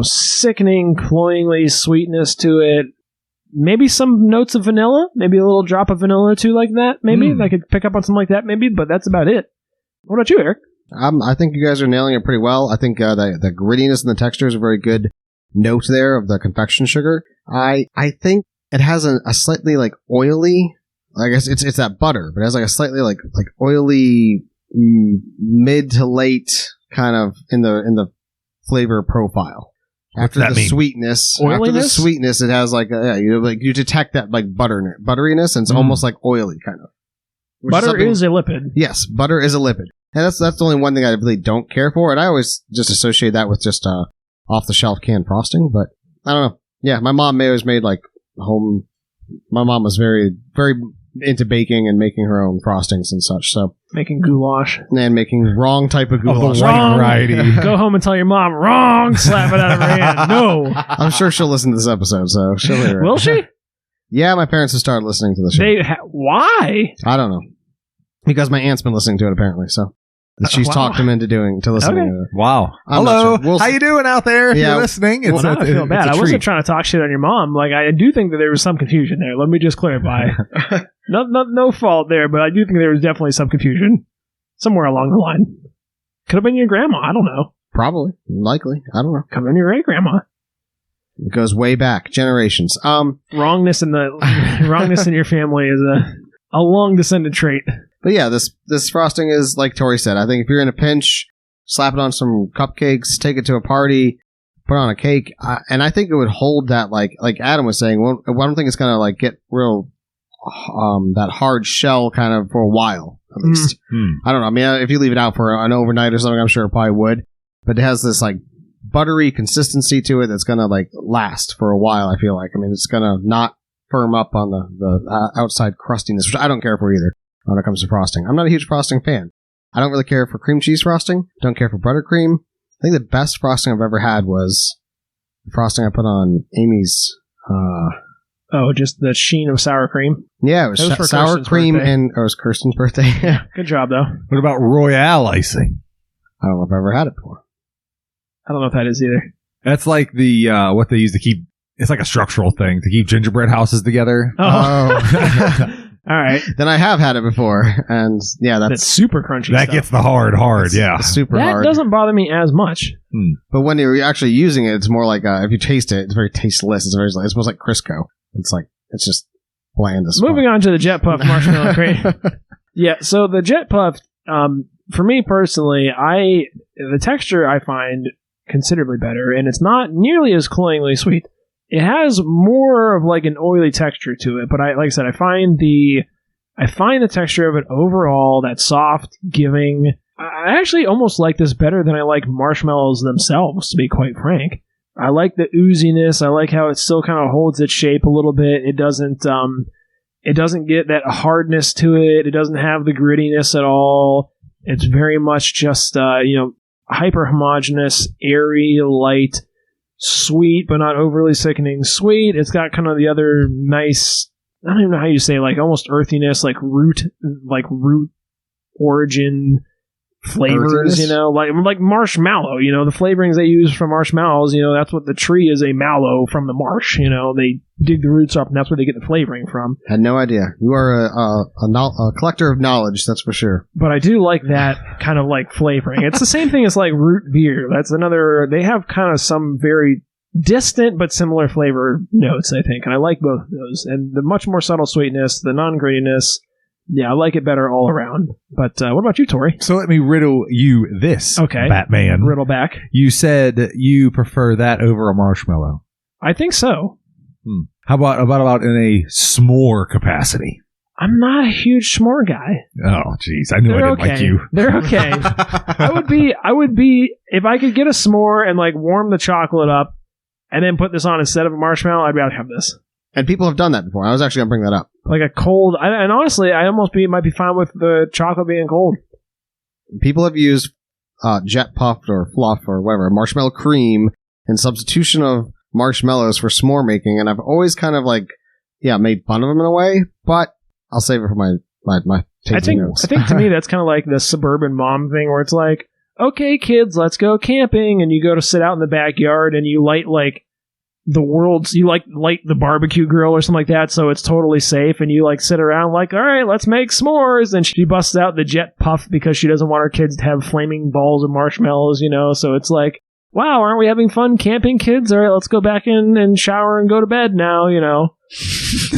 sickening, cloyingly sweetness to it. Maybe some notes of vanilla, maybe a little drop of vanilla or two like that, maybe. I could pick up on something like that, maybe, but that's about it. What about you, Eric? I think you guys are nailing it pretty well. I think the grittiness and the texture is a very good note there of the confection sugar. I think it has a slightly like oily, I guess it's that butter, but it has like a slightly like oily mid to late kind of in the flavor profile. After that the mean? sweetness, Oiliness? it has like you detect that like butteriness, and it's almost like oily kind of. Which Butter is a lipid. Yes, butter is a lipid. And that's the only one thing I really don't care for. And I always just associate that with just off-the-shelf canned frosting. But I don't know. Yeah, my mom always made like home. My mom was very, very into baking and making her own frostings and such. So Making goulash. and making wrong type of Of the goulash. white Wrong. variety. Go home and tell your mom, wrong, slap it out of her hand. No. I'm sure she'll listen to this episode, so she'll hear it. Will she? Yeah, my parents have started listening to the show. Why? I don't know. Because my aunt's been listening to it apparently, so she's Wow. talked him into listening Okay. to it. Wow. I'm not Hello. sure. We'll How see. you doing out there? If Yeah. you're listening. Well, now I feel it's bad. a I wasn't treat. trying to talk shit on your mom. Like, I do think that there was some confusion there. Let me just clarify. No fault there, but I do think there was definitely some confusion somewhere along the line. Could have been your grandma. I don't know. Probably. Likely. I don't know. Could have been your great grandma. It goes way back. Generations. Wrongness in your family is a long descended trait. But yeah, this frosting is like Tori said. I think if you're in a pinch, slap it on some cupcakes, take it to a party, put on a cake, and I think it would hold that like Adam was saying. Well, I don't think it's gonna like get real that hard shell kind of for a while at least. I don't know. I mean, if you leave it out for an overnight or something, I'm sure it probably would. But it has this like buttery consistency to it that's gonna like last for a while. I feel like. I mean, it's gonna not firm up on the outside crustiness, which I don't care for either. When it comes to frosting, I'm not a huge frosting fan. I don't really care for cream cheese frosting. Don't care for buttercream. I think the best frosting I've ever had was the frosting I put on Amy's. Oh, just the sheen of sour cream. Yeah, it was, That was for sour Kirsten's cream, birthday. and it was Kirsten's birthday. I Good job, though. What about Royale icing? don't know if I've ever had it before. I don't know if that is either. That's like the what they use to keep. It's like a structural thing to keep gingerbread houses together. Oh. All right. Then I have had it before, and yeah, That's that's super crunchy That stuff. gets the hard, yeah. super That hard. doesn't bother me as much. But when you're actually using it, it's more like if you taste it, it's very tasteless. It smells like Crisco. It's just bland as fuck. Moving on to the Jet Puff marshmallow crate. Yeah, so the Jet Puff, for me personally, the texture I find considerably better, and it's not nearly as cloyingly sweet. It has more of like an oily texture to it, but like I said, I find the texture of it overall, that soft, giving. I actually almost like this better than I like marshmallows themselves, to be quite frank. I like the ooziness. I like how it still kind of holds its shape a little bit. It doesn't get that hardness to it. It doesn't have the grittiness at all. It's very much just hyper homogeneous, airy, light, sweet, but not overly sickening sweet. It's got kind of the other nice, I don't even know how you say, like almost earthiness, like root origin flavors, Earthiness? like marshmallow, the flavorings they use from marshmallows, that's what the tree is, a mallow from the marsh, they dig the roots up and that's where they get the flavoring from. Had no idea. You are a collector of knowledge, that's for sure. But I do like that kind of like flavoring. It's the same thing as like root beer. That's another, they have kind of some very distant but similar flavor notes, I think, and I like both of those. And the much more subtle sweetness, the non-grittiness, Yeah, I like it better all around. But what about you, Tori? So let me riddle you this, Okay. Batman. Riddle back. You said you prefer that over a marshmallow. I think so. How about in a s'more capacity? I'm not a huge s'more guy. Oh, jeez. I knew I didn't like you. They're okay. I would be, if I could get a s'more and like warm the chocolate up and then put this on instead of a marshmallow, I'd rather have this. And people have done that before. I was actually going to bring that up. Like a cold, and honestly, I almost might be fine with the chocolate being cold. People have used jet puffed or fluff or whatever, marshmallow cream in substitution of marshmallows for s'more making, and I've always kind of made fun of them in a way, but I'll save it for my tasting notes. I think to me that's kind of like the suburban mom thing where it's like, okay, kids, let's go camping, and you go to sit out in the backyard and you light like light the barbecue grill or something like that, so it's totally safe, and you like sit around like, all right, let's make s'mores, and she busts out the jet puff because she doesn't want her kids to have flaming balls of marshmallows, so it's like, wow, aren't we having fun camping, kids? All right, let's go back in and shower and go to bed now,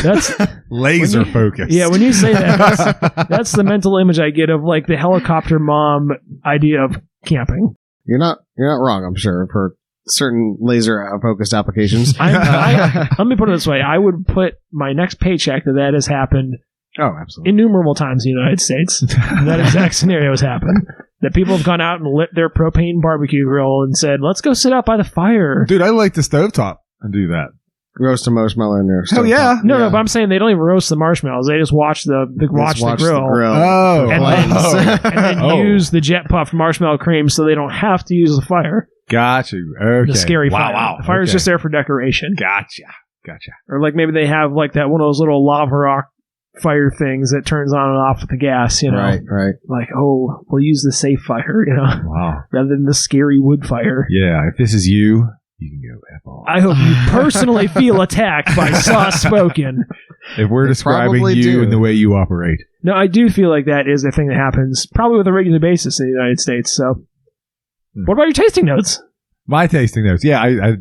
That's laser focused. Yeah, when you say that, that's the mental image I get of like the helicopter mom idea of camping. You're not wrong, I'm sure, for certain laser focused applications. Let me put it this way: I would put my next paycheck that has happened. Oh, absolutely. Innumerable times in the United States. That exact scenario has happened. That people have gone out and lit their propane barbecue grill and said, let's go sit out by the fire. Dude, I like the stovetop and do that. Roast a marshmallow in there. Hell yeah. No, but I'm saying they don't even roast the marshmallows. They just watch the grill. Oh. And then use the jet puffed marshmallow cream so they don't have to use the fire. Got you. Okay. The scary fire. Wow. The fire's just there for decoration. Gotcha. Or like maybe they have like that one of those little lava rock fire things that turns on and off with the gas, Right. Like, oh, we'll use the safe fire, Wow. rather than the scary wood fire. Yeah, if this is you can go F off. I hope you personally feel attacked by Sauce Spoken. If we're describing probably you do. and the way you operate. No, I do feel like that is a thing that happens probably with a regular basis in the United States. So, what about your tasting notes? My tasting notes. Yeah, I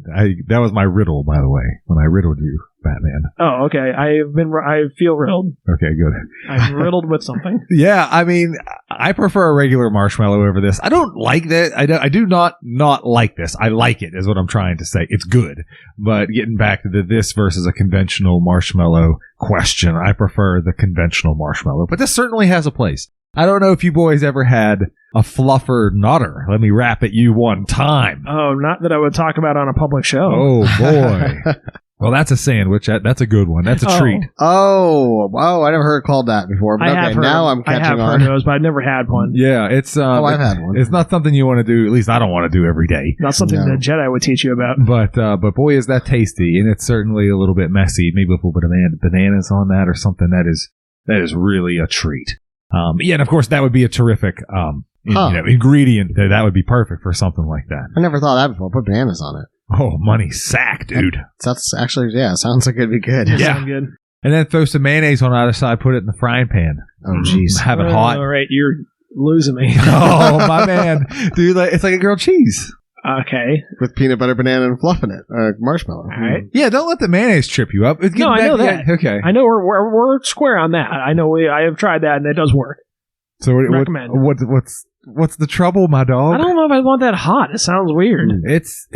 that was my riddle, by the way, when I riddled you, Batman. Oh, okay. I feel riddled. Okay, good. I'm riddled with something. Yeah, I mean, I prefer a regular marshmallow over this. I don't like that. I do not like this. I like it, is what I'm trying to say. It's good. But getting back to this versus a conventional marshmallow question, I prefer the conventional marshmallow. But this certainly has a place. I don't know if you boys ever had a fluffer nutter. Let me rap at you one time. Oh, not that I would talk about on a public show. Oh, boy. Well, that's a sandwich. That's a good one. That's a treat. Oh, I never heard it called that before. But okay, now I'm catching on. I have heard those, but I've never had one. Yeah, it's. I've had one. It's not something you want to do. At least I don't want to do every day. Not something the Jedi would teach you about. But boy, is that tasty, and it's certainly a little bit messy. Maybe with a little bit of bananas on that or something. That is really a treat. Yeah, and of course that would be a terrific ingredient. That would be perfect for something like that. I never thought of that before. Put bananas on it. Oh, money sack, dude. That's actually, sounds like it'd be good. Yeah. Sound good. And then throw some mayonnaise on either side, put it in the frying pan. Oh, jeez. Have it hot. All right, you're losing me. Oh, my man. Dude, it's like a grilled cheese. Okay. With peanut butter, banana, and fluff in it. Marshmallow. All right. Yeah, don't let the mayonnaise trip you up. No, I know that. Okay. I know we're square on that. I know I have tried that, and it does work. So recommend. What's the trouble, my dog? I don't know if I want that hot. It sounds weird. It's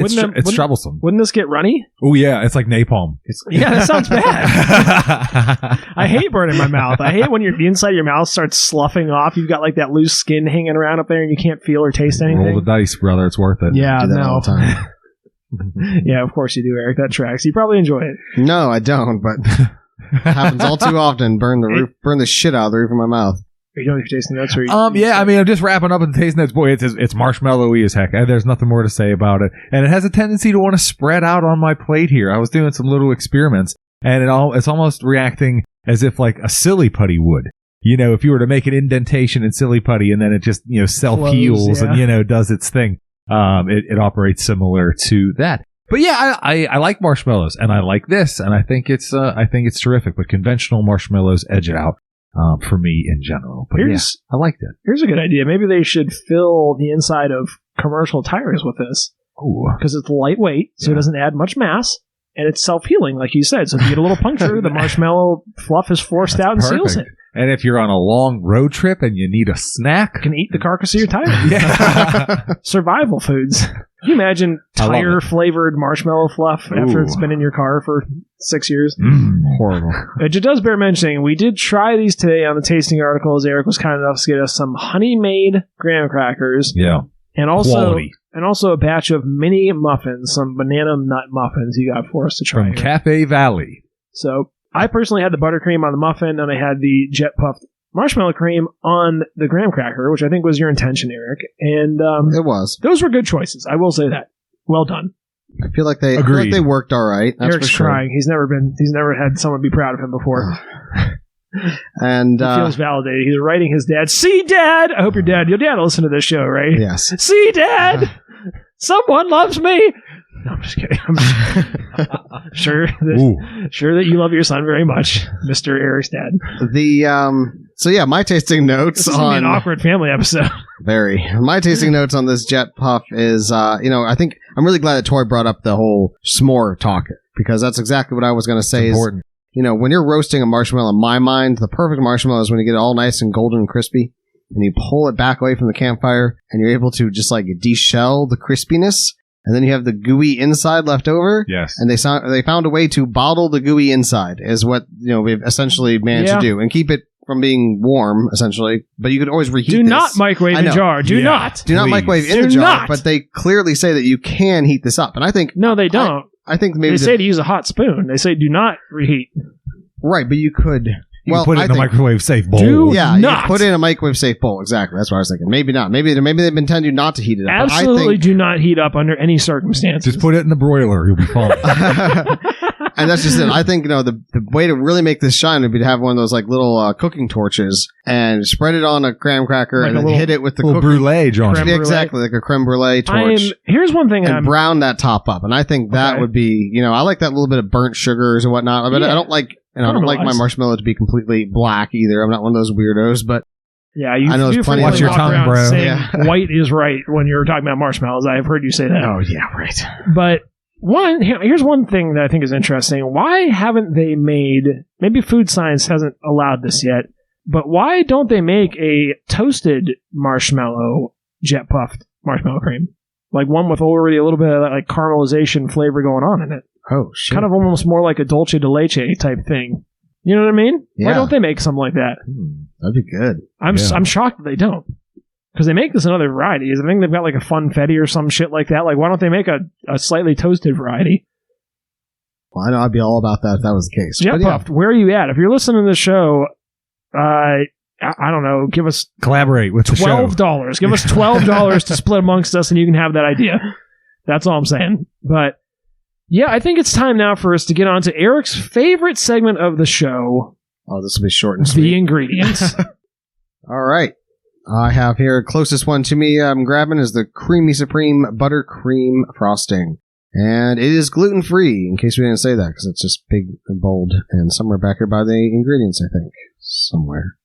troublesome. Wouldn't this get runny? Oh yeah, it's like napalm. Yeah, that sounds bad. I hate burning my mouth. I hate when the inside of your mouth starts sloughing off. You've got like that loose skin hanging around up there, and you can't feel or taste anything. Roll the dice, brother. It's worth it. Yeah, I do that all the time. Yeah, of course you do, Eric. That tracks. You probably enjoy it. No, I don't. But it happens all too often. Burn the shit out of the roof of my mouth. Are you doing your tasting notes? Yeah, I mean, I'm just wrapping up with the tasting notes. Boy, it's marshmallowy as heck. There's nothing more to say about it. And it has a tendency to want to spread out on my plate here. I was doing some little experiments, and it's almost reacting as if like a silly putty would. If you were to make an indentation in silly putty, and then it just, self-heals and, does its thing. It operates similar to that. But yeah, I like marshmallows, and I like this, and I think it's terrific. But conventional marshmallows edge it out. For me in general. But I liked it. Here's a good idea. Maybe they should fill the inside of commercial tires with this. Ooh. Because it's lightweight, so it doesn't add much mass, and it's self-healing, like you said. So if you get a little puncture, the marshmallow fluff is forced out and seals it. And if you're on a long road trip and you need a snack, You can eat the carcass of your tire. yeah. Survival foods. Can you imagine I love it. tire-flavored marshmallow fluff after Ooh. it's been in your car for 6 years? Horrible. It just does bear mentioning, we did try these today on the tasting articles. Eric was kind enough to get us some honey-made graham crackers Yeah. and also Quality. a batch of mini muffins, some banana nut muffins you got for us to try. From here. Cafe Valley. So I personally had the buttercream on the muffin, and I had the jet puffed marshmallow cream on the graham cracker, which I think was your intention, Eric. And It was. those were good choices. I will say that. Well done. I feel like they Agreed. worked all right. That's Eric's for sure. crying. He's never had someone be proud of him before. And He feels validated. He's writing his dad. See, Dad. I hope your dad will listen to this show, right? yes. See, Dad. Someone loves me. No, I'm just kidding. I'm sure that you love your son very much, Mr. Eric's dad. So yeah, my tasting notes This is gonna be on an awkward family episode. my tasting notes on this jet puff is I think I'm really glad that Tori brought up the whole s'more talk, because that's exactly what I was going to say. It's Is, important. when you're roasting a marshmallow, in my mind, the perfect marshmallow is when you get it all nice and golden and crispy, and you pull it back away from the campfire, and you're able to just like deshell the crispiness, and then you have the gooey inside left over. Yes. And they found a way to bottle the gooey inside, is what we've essentially managed to do, and keep it from being warm, essentially. But you could always reheat. Do this. not microwave I the know. jar. Do Yeah. not. Do not Please. microwave in Do the jar, not. but they clearly say that you can heat this up, and I think No, they don't. I think maybe They say to use a hot spoon. They say do not reheat. right, but you could. You can put it in the microwave safe bowl. Do Yeah, not. you put it in a microwave safe bowl. Exactly, that's what I was thinking. Maybe not. Maybe they've been telling you not to heat it up. Absolutely do not heat up under any circumstances. Just put it in the broiler. You'll be fine. And that's just it. I think the way to really make this shine would be to have one of those like little cooking torches and spread it on a graham cracker Like and a then little- hit it with the little cooking. brulee, John. Creme Yeah, brulee. exactly, like a creme brulee torch. Here's one thing And brown that top up, and I think that Okay. would be, I like that little bit of burnt sugars and whatnot. But Yeah. I don't like, I don't like my Caramelized. marshmallow to be completely black either. I'm not one of those weirdos, but Yeah, you I know there's you plenty frequently of- Watch your walk tongue, around bro. saying Yeah. white is right when you're talking about marshmallows. I have heard you say that. oh yeah, right. But here's one thing that I think is interesting. Why haven't they made, maybe food science hasn't allowed this yet, but why don't they make a toasted marshmallow jet puffed marshmallow cream? Like one with already a little bit of like caramelization flavor going on in it. Oh shit. Kind of almost more like a dulce de leche type thing. You know what I mean? Why Yeah. don't they make something like that? That'd be good. I'm Yeah. shocked that they don't. Because they make this in other varieties. I think they've got like a funfetti or some shit like that. Like, why don't they make a slightly toasted variety? Well, I know I'd be all about that if that was the case. Jet But yeah. Puffed, where are you at? If you're listening to the show, I don't know, give us Collaborate with the show. $12. Give us $12 to split amongst us and you can have that idea. That's all I'm saying. But yeah, I think it's time now for us to get on to Eric's favorite segment of the show, Oh, this will be short and the sweet. ingredients. All right. I have here, closest one to me I'm grabbing is the Creamy Supreme Buttercream Frosting. And it is gluten-free, in case we didn't say that, because it's just big and bold. And somewhere back here by the ingredients, I think. Somewhere.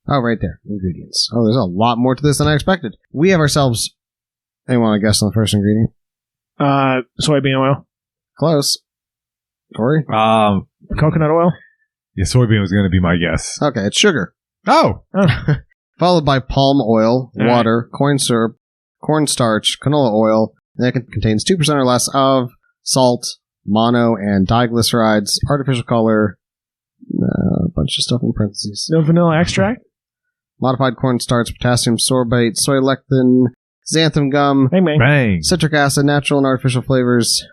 Oh, right there. Ingredients. Oh, there's a lot more to this than I expected. We have ourselves... Anyone want to guess on the first ingredient? Soybean oil. Close. Corey? Coconut oil. Yeah, soybean was going to be my guess. Okay, it's sugar. Oh, Followed by palm oil, All water, corn syrup, cornstarch, canola oil, and that contains 2% or less of salt, mono, and diglycerides, artificial color, a bunch of stuff in parentheses. No vanilla extract. Modified cornstarch, potassium sorbate, soy lecithin, xanthan gum, Bang, bang. bang. citric acid, natural and artificial flavors,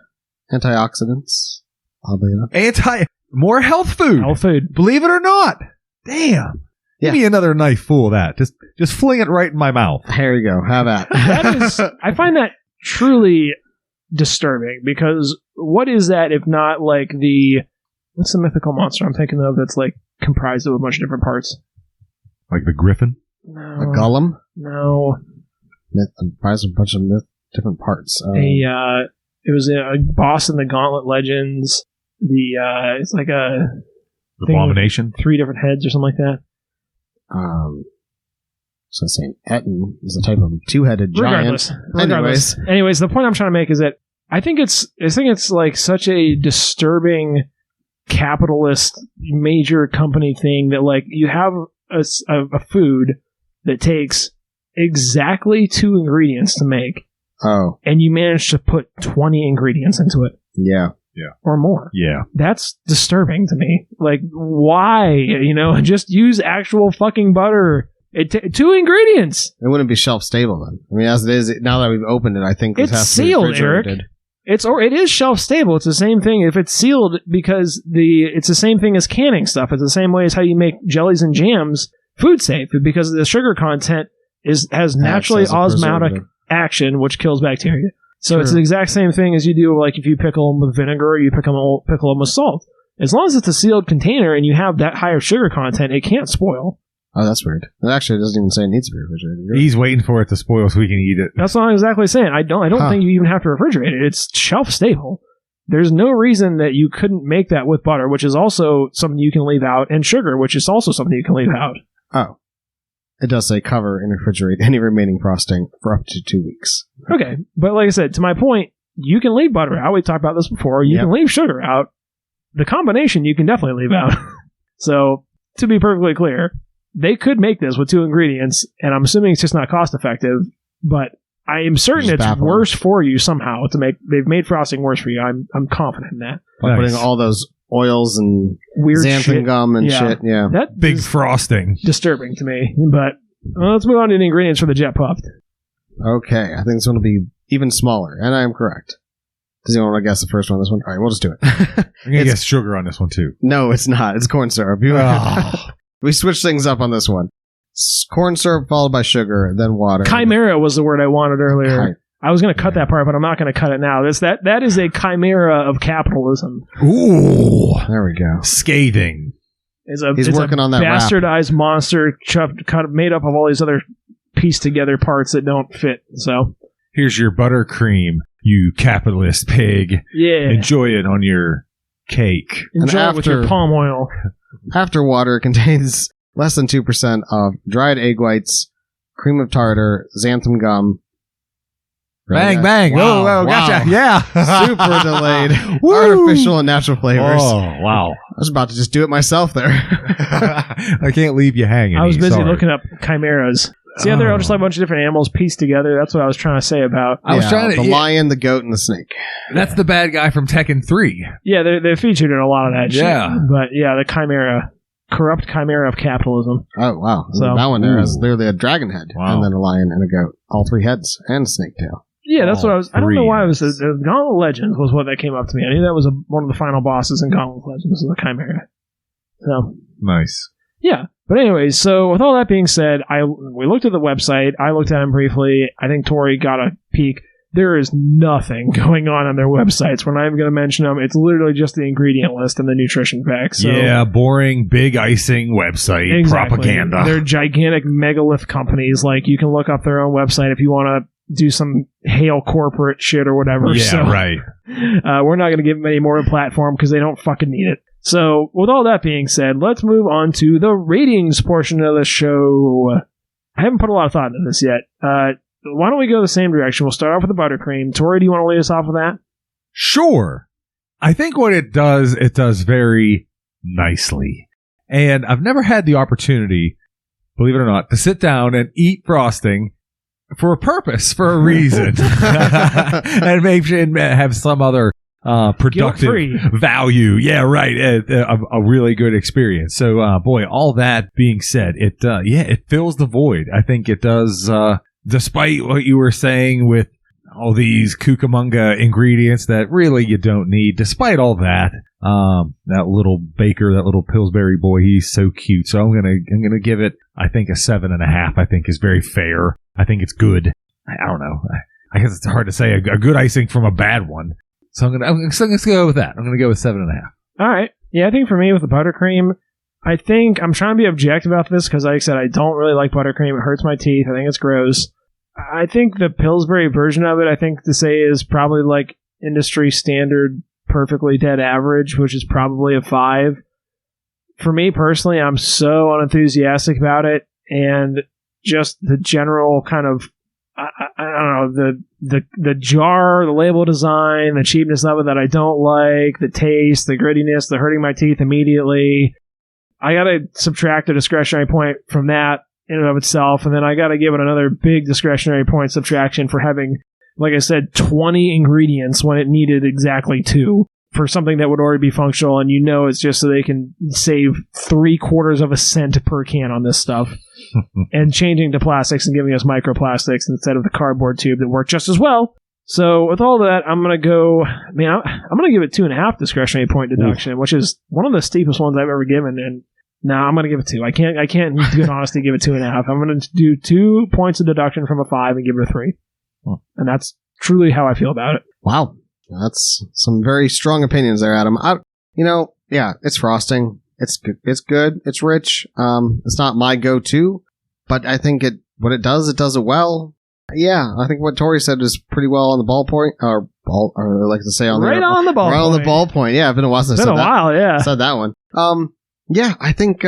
antioxidants, oddly enough. More health food. Health food. Believe it or not. Damn. Yeah. Give me another knife full of that. Just fling it right in my mouth. Here you go. Have at. That is, I find that truly disturbing because what is that if not like what's the mythical monster I'm thinking of that's like comprised of a bunch of different parts? Like the griffin. No. A golem? No. Comprised of a bunch of different parts. It was a boss in the Gauntlet Legends. It's like a thing with Abomination. 3 different heads or something like that. So saying Etten is a type of two-headed giant. Regardless. Anyways, the point I'm trying to make is that I think it's like such a disturbing capitalist major company thing that like you have a food that takes exactly 2 ingredients to make. Oh. And you manage to put 20 ingredients into it. Yeah. Or more. Yeah. That's disturbing to me. Like, why? Just use actual fucking butter. 2 ingredients. It wouldn't be shelf stable then. I mean, as it is, now that we've opened it, I think this it's has sealed, to be refrigerated. Eric. It is shelf stable. It's the same thing. If it's sealed, because it's the same thing as canning stuff. It's the same way as how you make jellies and jams food safe, because the sugar content has naturally osmotic action, which kills bacteria. So True. It's the exact same thing as you do, like if you pickle them with vinegar or you pickle them with salt. As long as it's a sealed container and you have that higher sugar content, it can't spoil. Oh, that's weird. It actually doesn't even say it needs to be refrigerated. He's waiting for it to spoil so we can eat it. That's what I'm exactly saying. I don't think you even have to refrigerate it. It's shelf stable. There's no reason that you couldn't make that with butter, which is also something you can leave out, and sugar, which is also something you can leave out. Oh. It does say cover and refrigerate any remaining frosting for up to 2 weeks. Okay, but like I said, to my point, you can leave butter out. We talked about this before. You can leave sugar out. The combination you can definitely leave out. So, to be perfectly clear, they could make this with 2 ingredients, and I'm assuming it's just not cost effective, but I am certain Just it's baffling. worse for you somehow to make. They've made frosting worse for you. I'm confident in that. By putting all those oils and Weird xanthan shit. gum and shit. Yeah. That Big is frosting. disturbing to me. But let's move on to the ingredients for the Jet Puffed. Okay. I think this one will be even smaller, and I am correct. Does anyone want to guess the first one on this one? All right, we'll just do it. I'm going to guess sugar on this one, too. No, it's not. It's corn syrup. We switched things up on this one. Corn syrup followed by sugar, then water. Chimera was the word I wanted earlier. I was going to cut that part, but I'm not going to cut it now. That is a chimera of capitalism. Ooh. There we go. Scathing. He's working on that wrap. bastardized monster made up of all these other pieced together parts that don't fit. So Here's your buttercream, you capitalist pig. yeah, Enjoy it on your cake. enjoy it with your palm oil. After water contains less than 2% of dried egg whites, cream of tartar, xanthan gum. Bang, bang. Wow, Oh, wow. gotcha. Yeah. Super delayed. Woo. Artificial and natural flavors. Oh, wow. I was about to just do it myself there. I can't leave you hanging. I was busy Sorry. looking up chimeras. See how they're all just like a bunch of different animals pieced together? That's what I was trying to say about. I was trying to. The lion, the goat, and the snake. That's the bad guy from Tekken 3. Yeah, they're featured in a lot of that Yeah. shit. But yeah, the chimera. Corrupt chimera of capitalism. Oh, wow. So- that one there has literally a dragon head, Wow. and then a lion and a goat. All 3 heads, and a snake tail. Yeah, that's what I was. I don't know why it was. Threes. Gauntlet Legends was what that came up to me. I knew that was one of the final bosses in Gauntlet Legends, was the chimera. So Nice. yeah, but anyways, so with all that being said, we looked at the website. I looked at them briefly. I think Tori got a peek. There is nothing going on their websites. We're not even going to mention them. It's literally just the ingredient list and the nutrition facts. So Yeah, boring, big icing website exactly. propaganda. They're gigantic megalith companies. Like, you can look up their own website if you want to do some hail corporate shit or whatever. Yeah, So, right. we're not going to give them any more of a platform because they don't fucking need it. So, with all that being said, let's move on to the ratings portion of the show. I haven't put a lot of thought into this yet. Why don't we go the same direction? We'll start off with the buttercream. Tori, do you want to lead us off with that? Sure. I think what it does very nicely. And I've never had the opportunity, believe it or not, to sit down and eat frosting for a purpose, for a reason. And maybe have some other productive Guilt-free. value. Yeah, right. A really good experience. So, boy, all that being said, it fills the void. I think it does, despite what you were saying with all these Cucamonga ingredients that really you don't need. Despite all that, that little baker, that little Pillsbury boy, he's so cute. So I'm gonna give it, I think, a 7.5. I think is very fair. I think it's good. I don't know. I guess it's hard to say a good icing from a bad one. So I'm gonna go with that. I'm gonna go with 7.5. All right. Yeah, I think for me with the buttercream, I think I'm trying to be objective about this because, like I said, I don't really like buttercream. It hurts my teeth. I think it's gross. I think the Pillsbury version of it, I think to say, is probably like industry standard, perfectly dead average, which is probably a 5. For me personally, I'm so unenthusiastic about it, and just the general kind of, I don't know, the jar, the label design, the cheapness of it that I don't like, the taste, the grittiness, the hurting my teeth immediately. I got to subtract a discretionary point from that in and of itself, and then I got to give it another big discretionary point subtraction for having, like I said, 20 ingredients when it needed exactly 2 for something that would already be functional, and it's just so they can save 3/4 of a cent per can on this stuff. And changing to plastics and giving us microplastics instead of the cardboard tube that work just as well. So with all that, I'm going to go, I'm going to give it 2.5 discretionary point deduction, which is one of the steepest ones I've ever given. And now I'm going to give it 2. I can't in good honesty give it 2.5. I'm going to do 2 points of deduction from a 5 and give it a 3. And that's truly how I feel about it. Wow. That's some very strong opinions there, Adam. Yeah, it's frosting. It's good. It's rich. It's not my go-to, but I think what it does it well. Yeah, I think what Tori said is pretty well on the ballpoint, or I like to say on right the on the ball, right on the ballpoint. Yeah, it's been a while since I said that. Yeah, said that one. Yeah, I think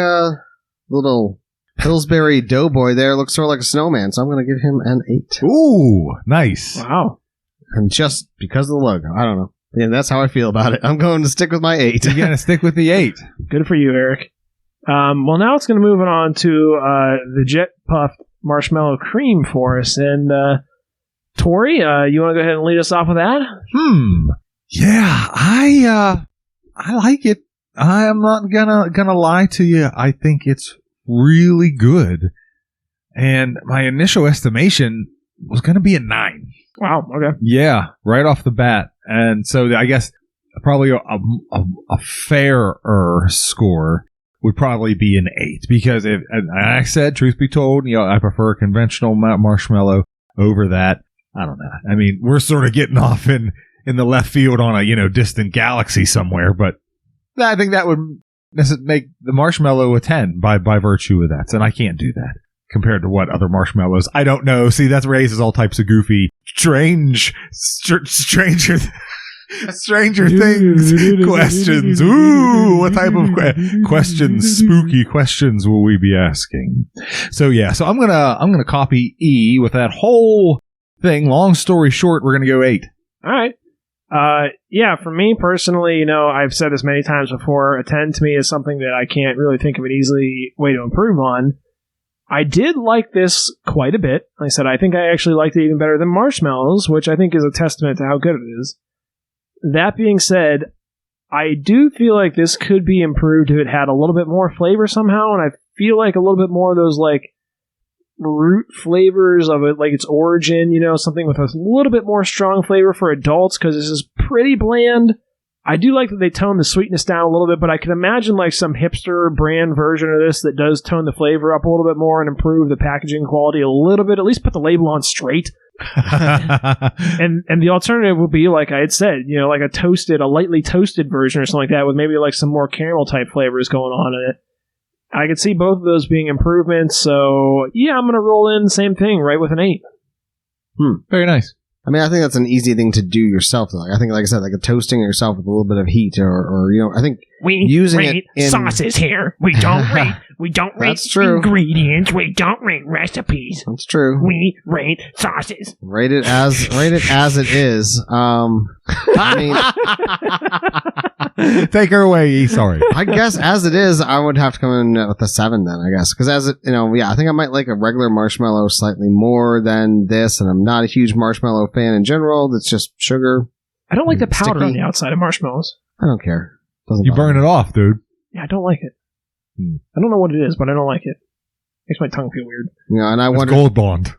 little Pillsbury Doughboy there looks sort of like a snowman, so I'm going to give him an 8. Ooh, nice. Wow. And just because of the logo, I don't know. Yeah, that's how I feel about it. I'm going to stick with my 8. You're going to stick with the 8. Good for you, Eric. Well, now it's going to move on to the Jet Puffed Marshmallow Cream for us. And Tori, you want to go ahead and lead us off with that? Yeah, I like it. I am not gonna lie to you. I think it's really good. And my initial estimation was going to be a 9. Wow, okay. Yeah, right off the bat. And so I guess probably a fairer score would probably be an 8. Because and I said, truth be told, I prefer conventional marshmallow over that. I don't know. I mean, we're sort of getting off in the left field on a, distant galaxy somewhere, but I think that would make the marshmallow a 10 by virtue of that. And I can't do that compared to what other marshmallows. I don't know. See, that raises all types of goofy, stranger things questions. Ooh, what type of questions, spooky questions will we be asking? So yeah, so I'm gonna copy E with that whole thing. Long story short, we're gonna go 8. All right. Yeah, for me personally, I've said this many times before, a 10 to me is something that I can't really think of an easy way to improve on. I did like this quite a bit. Like I said, I think I actually liked it even better than Marshmallows, which I think is a testament to how good it is. That being said, I do feel like this could be improved if it had a little bit more flavor somehow, and I feel like a little bit more of those, root flavors of it, like its origin, something with a little bit more strong flavor for adults, because this is pretty bland. I do like that they tone the sweetness down a little bit, but I can imagine some hipster brand version of this that does tone the flavor up a little bit more and improve the packaging quality a little bit, at least put the label on straight. and the alternative would be, like I had said, like a lightly toasted version or something like that with maybe some more caramel type flavors going on in it. I could see both of those being improvements, so yeah, I'm going to roll in the same thing, right, with an 8. Very nice. I mean, I think that's an easy thing to do yourself, though. I think, like I said, a toasting yourself with a little bit of heat, or I think we using rate it in sauces here. We don't rate. We don't rate ingredients. We don't rate recipes. That's true. We rate sauces. Rate it as it is. I mean, take her away. E. Sorry. I guess as it is, I would have to come in with a 7 then. I guess because I think I might like a regular marshmallow slightly more than this, and I'm not a huge marshmallow fan in general. That's just sugar. I don't like the powder on the outside of marshmallows. I don't care. You burn it off, dude. Yeah, I don't like it. I don't know what it is, but I don't like it. Makes my tongue feel weird. And I wonder. Gold Bond.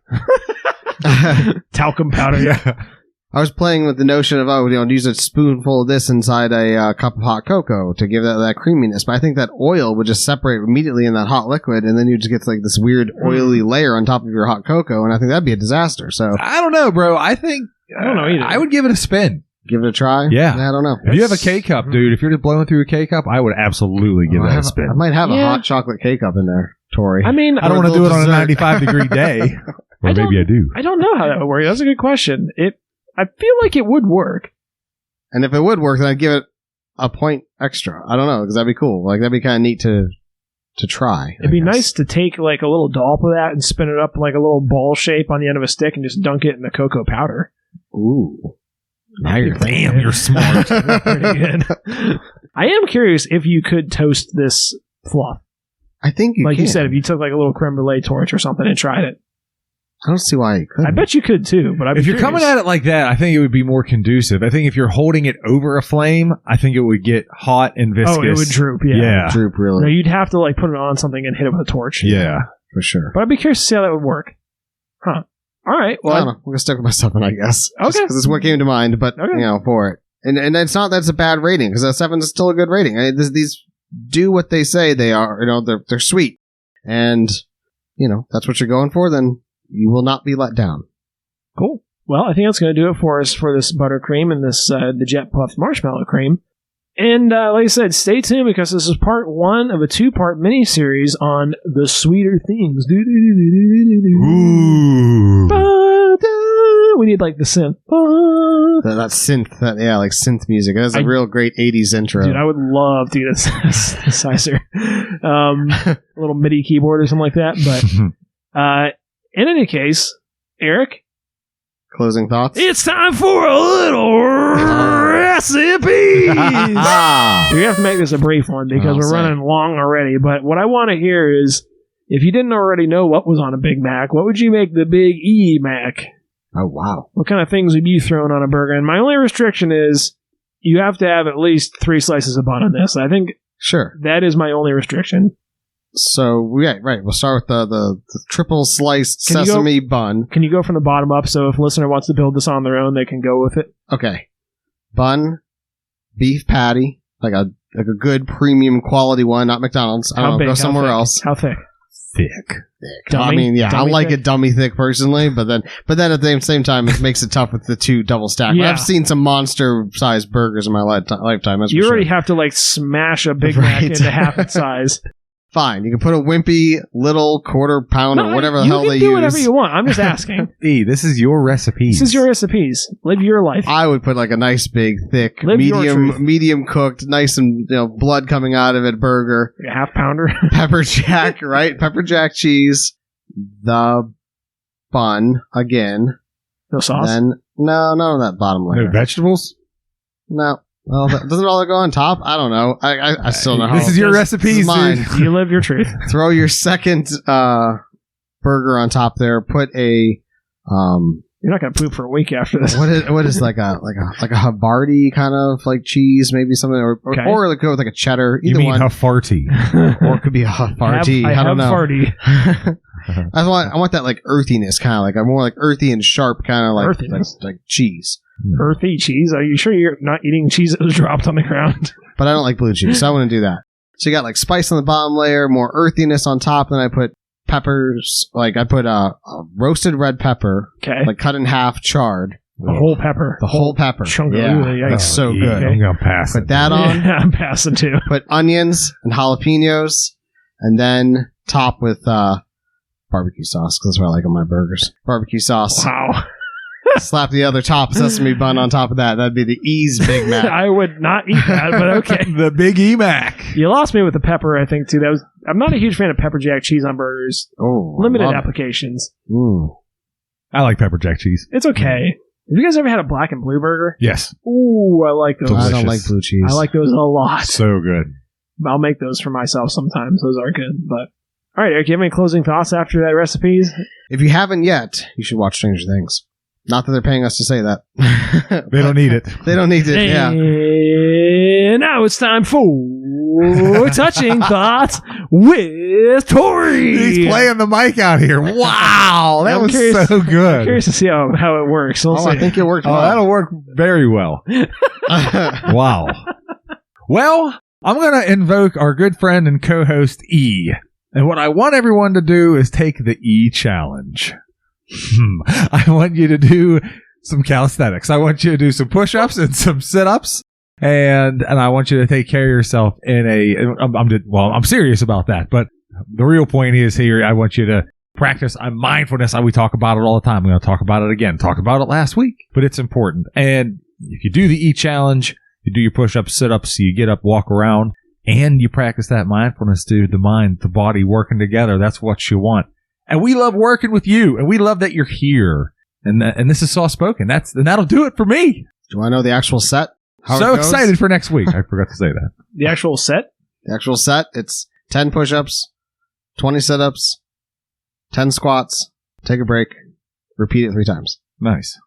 Talcum powder. Yeah. I was playing with the notion of, use a spoonful of this inside a cup of hot cocoa to give that creaminess. But I think that oil would just separate immediately in that hot liquid, and then you just get this weird oily layer on top of your hot cocoa, and I think that'd be a disaster. So I don't know, bro. I think I don't know either. I would give it a spin. Give it a try? Yeah. I don't know. If you have a K-Cup, dude, if you're just blowing through a K-Cup, I would absolutely give that a spin. I might have a hot chocolate K-Cup in there, Tori. I mean, I don't want to do it on a 95-degree day. Or maybe I do. I don't know how that would work. That's a good question. I feel like it would work. And if it would work, then I'd give it a point extra. I don't know, because that'd be cool. That'd be kind of neat to to try. It'd be nice to take like a little dollop of that and spin it up like a little ball shape on the end of a stick and just dunk it in the cocoa powder. Ooh. Now you're Damn, you're smart. Pretty good. I am curious if you could toast this fluff. I think you Like can. you said, if you took like a little creme brulee torch or something and tried it. I don't see why you couldn't. I bet you could too, but If you're coming at it like that, I think it would be more conducive. I think if you're holding it over a flame, I think it would get hot and viscous. Oh, it would droop, yeah. Yeah. Droop, really. No, you'd have to like put it on something and hit it with a torch. Yeah. For sure. But I'd be curious to see how that would work. Huh. All right. Well, I don't Well, know. I'm going to stick with my 7, I guess. Okay. Because it's what came to mind, but, Okay. for it. And it's not that's a bad rating, because a 7 is still a good rating. These do what they say they are. They're sweet. And, that's what you're going for, then you will not be let down. cool. Well, I think that's going to do it for us for this buttercream and this the Jet Puffed Marshmallow Cream. And like I said, stay tuned because this is part 1 of a 2-part mini-series on the sweeter things. Ooh. We need like the synth. That synth, like synth music. That's a real great 80s intro. Dude, I would love to get a synthesizer. A little MIDI keyboard or something like that. But in any case, Eric, Closing thoughts? it's time for a little recipe. We have to make this a brief one because I'll we're say. running long already. But what I want to hear is, if you didn't already know what was on a Big Mac, what would you make the Big E Mac? Oh, wow. What kind of things would you throw on a burger? And my only restriction is you have to have at least 3 slices of bun on this. I think Sure. that is my only restriction. So, yeah, right. We'll start with the triple sliced Can you go- sesame bun. Can you go from the bottom up so if a listener wants to build this on their own, they can go with it? Okay. Bun, beef patty, like a good premium quality one, not McDonald's. I don't know, big? go How somewhere thick? else. How thick? Thick. Dummy? I mean, yeah, I Dummy like thick? it dummy thick personally, but then at the same time, it makes it tough with the 2 double stack. Yeah. I've seen some monster sized burgers in my lifetime. That's You for already sure. have to like smash a Big Mac Right. into half its size. Fine. You can put a wimpy little quarter pound or whatever the you hell can they do use. whatever you want. I'm just asking. E, this is your recipe. This is your recipes. Live your life. I would put like a nice big thick Live your truth. medium cooked, nice and blood coming out of it burger. Like a half pounder. Pepper jack, right? Pepper jack cheese, the bun again. No sauce. Then none of that bottom No layer. vegetables? No. Well, doesn't it all go on top? I don't know. I still know how. This is your This This recipes, is mine. dude. You live your truth. Throw your second burger on top there. Put a You're not gonna poop for a week after this. what is like a Havarti kind of like cheese, maybe something, or Okay. like go with like a cheddar. You Either mean one, Hafarti. or it could be a Havarti. I I don't have know. farty. I want that like earthiness, kind of like a more like earthy and sharp kind of like Earthiness? like cheese. Earthy cheese. Are you sure you're not eating cheese that was dropped on the ground? But I don't like blue cheese, so I wouldn't do that. So you got like spice on the bottom layer, more earthiness on top. Then I put peppers. Like I put a roasted red pepper, Okay. like cut in half, charred. The whole pepper. The whole pepper. chunk of Yeah, yikes. that's so E, good. I'm going to pass Put it. that on. Yeah, I'm passing too. Put onions and jalapenos, and then top with barbecue sauce, because that's what I like on my burgers. Barbecue sauce. Wow. Slap the other top sesame bun on top of that. That'd be the Ease Big Mac. I would not eat that, but okay. The Big E Mac. You lost me with the pepper, I think, too. I'm not a huge fan of pepper jack cheese on burgers. Oh, I Limited love it. applications. Ooh. I like pepper jack cheese. It's okay. Have you guys ever had a black and blue burger? Yes. Ooh, I like those. Delicious. I don't like blue cheese. I like those a lot. So good. I'll make those for myself sometimes. Those are good. But all right, Eric, you have any closing thoughts after that recipes? If you haven't yet, you should watch Stranger Things. Not that they're paying us to say that. They don't need it. They don't need it. Yeah. And now it's time for touching thoughts with Tori. He's playing the mic out here. Wow. That I'm was curious- so I'm good. curious to see how it works. We'll Oh, I see. think it worked Oh, well. that'll work very well. Wow. Well, I'm going to invoke our good friend and co-host E. And what I want everyone to do is take the E challenge. I want you to do some calisthenics. I want you to do some push-ups and some sit-ups. And I want you to take care of yourself in I'm serious about that. But the real point is here, I want you to practice mindfulness. We talk about it all the time. I'm going to talk about it again. Talked about it last week, but it's important. And if you do the E challenge, you do your push-ups, sit-ups, you get up, walk around, And you practice that mindfulness, dude. The mind, the body working together. That's what you want. And we love working with you. And we love that you're here. And this is Soft Spoken. That'll do it for me. Do you want to know the actual set? How So it goes? excited for next week. I forgot to say that. The actual set? The actual set, it's 10 push-ups, 20 sit-ups, 10 squats, take a break, repeat it 3 times. Nice.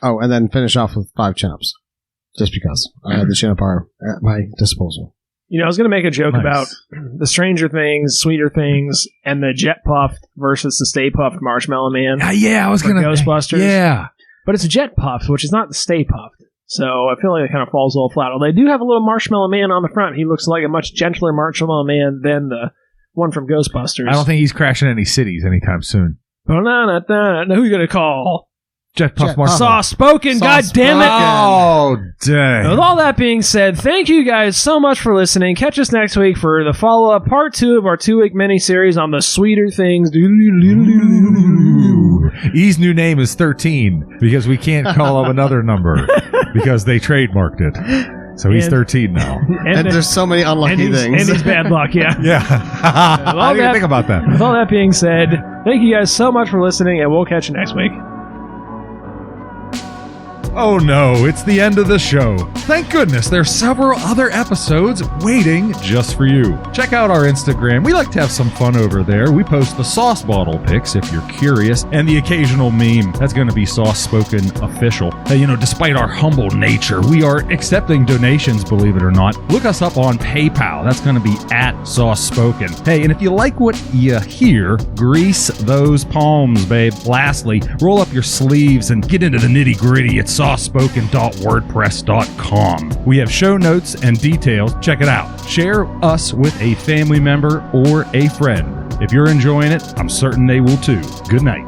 Oh, and then finish off with 5 chin-ups. Just because I had the chin-up bar at my disposal. You know, I was going to make a joke Nice. about the Stranger Things, Sweeter Things, and the Jet Puffed versus the Stay Puffed Marshmallow Man. Yeah, I was For going to. Ghostbusters. Yeah. But it's a Jet Puffed, which is not the Stay Puffed. So I feel like it kind of falls a little flat. Although they do have a little Marshmallow Man on the front. He looks like a much gentler Marshmallow Man than the one from Ghostbusters. I don't think he's crashing any cities anytime soon. Who you going to call? Jet Puff Jet Marshmallow. Soft Spoken, God damn it. Oh, dang. With all that being said, thank you guys so much for listening. Catch us next week for the follow-up part 2 of our 2-week mini-series on the Sweeter Things. E's new name is 13 because we can't call him another number because they trademarked it. So he's And- 13 now. And there's so many unlucky things. And he's bad luck, yeah. Yeah. I didn't even think about that. With all that being said, thank you guys so much for listening, and we'll catch you next week. Oh no, it's the end of the show. Thank goodness there's several other episodes waiting just for you. Check out our Instagram. We like to have some fun over there. We post the sauce bottle pics if you're curious, and the occasional meme. That's going to be Soft Spoken official. Despite our humble nature, we are accepting donations, believe it or not. Look us up on PayPal. That's going to be @SoftSpoken. Hey, and if you like what you hear, grease those palms, babe. Lastly, roll up your sleeves and get into the nitty-gritty at softspoken.wordpress.com. We have show notes and details. Check it out. Share us with a family member or a friend. If you're enjoying it, I'm certain they will too. Good night.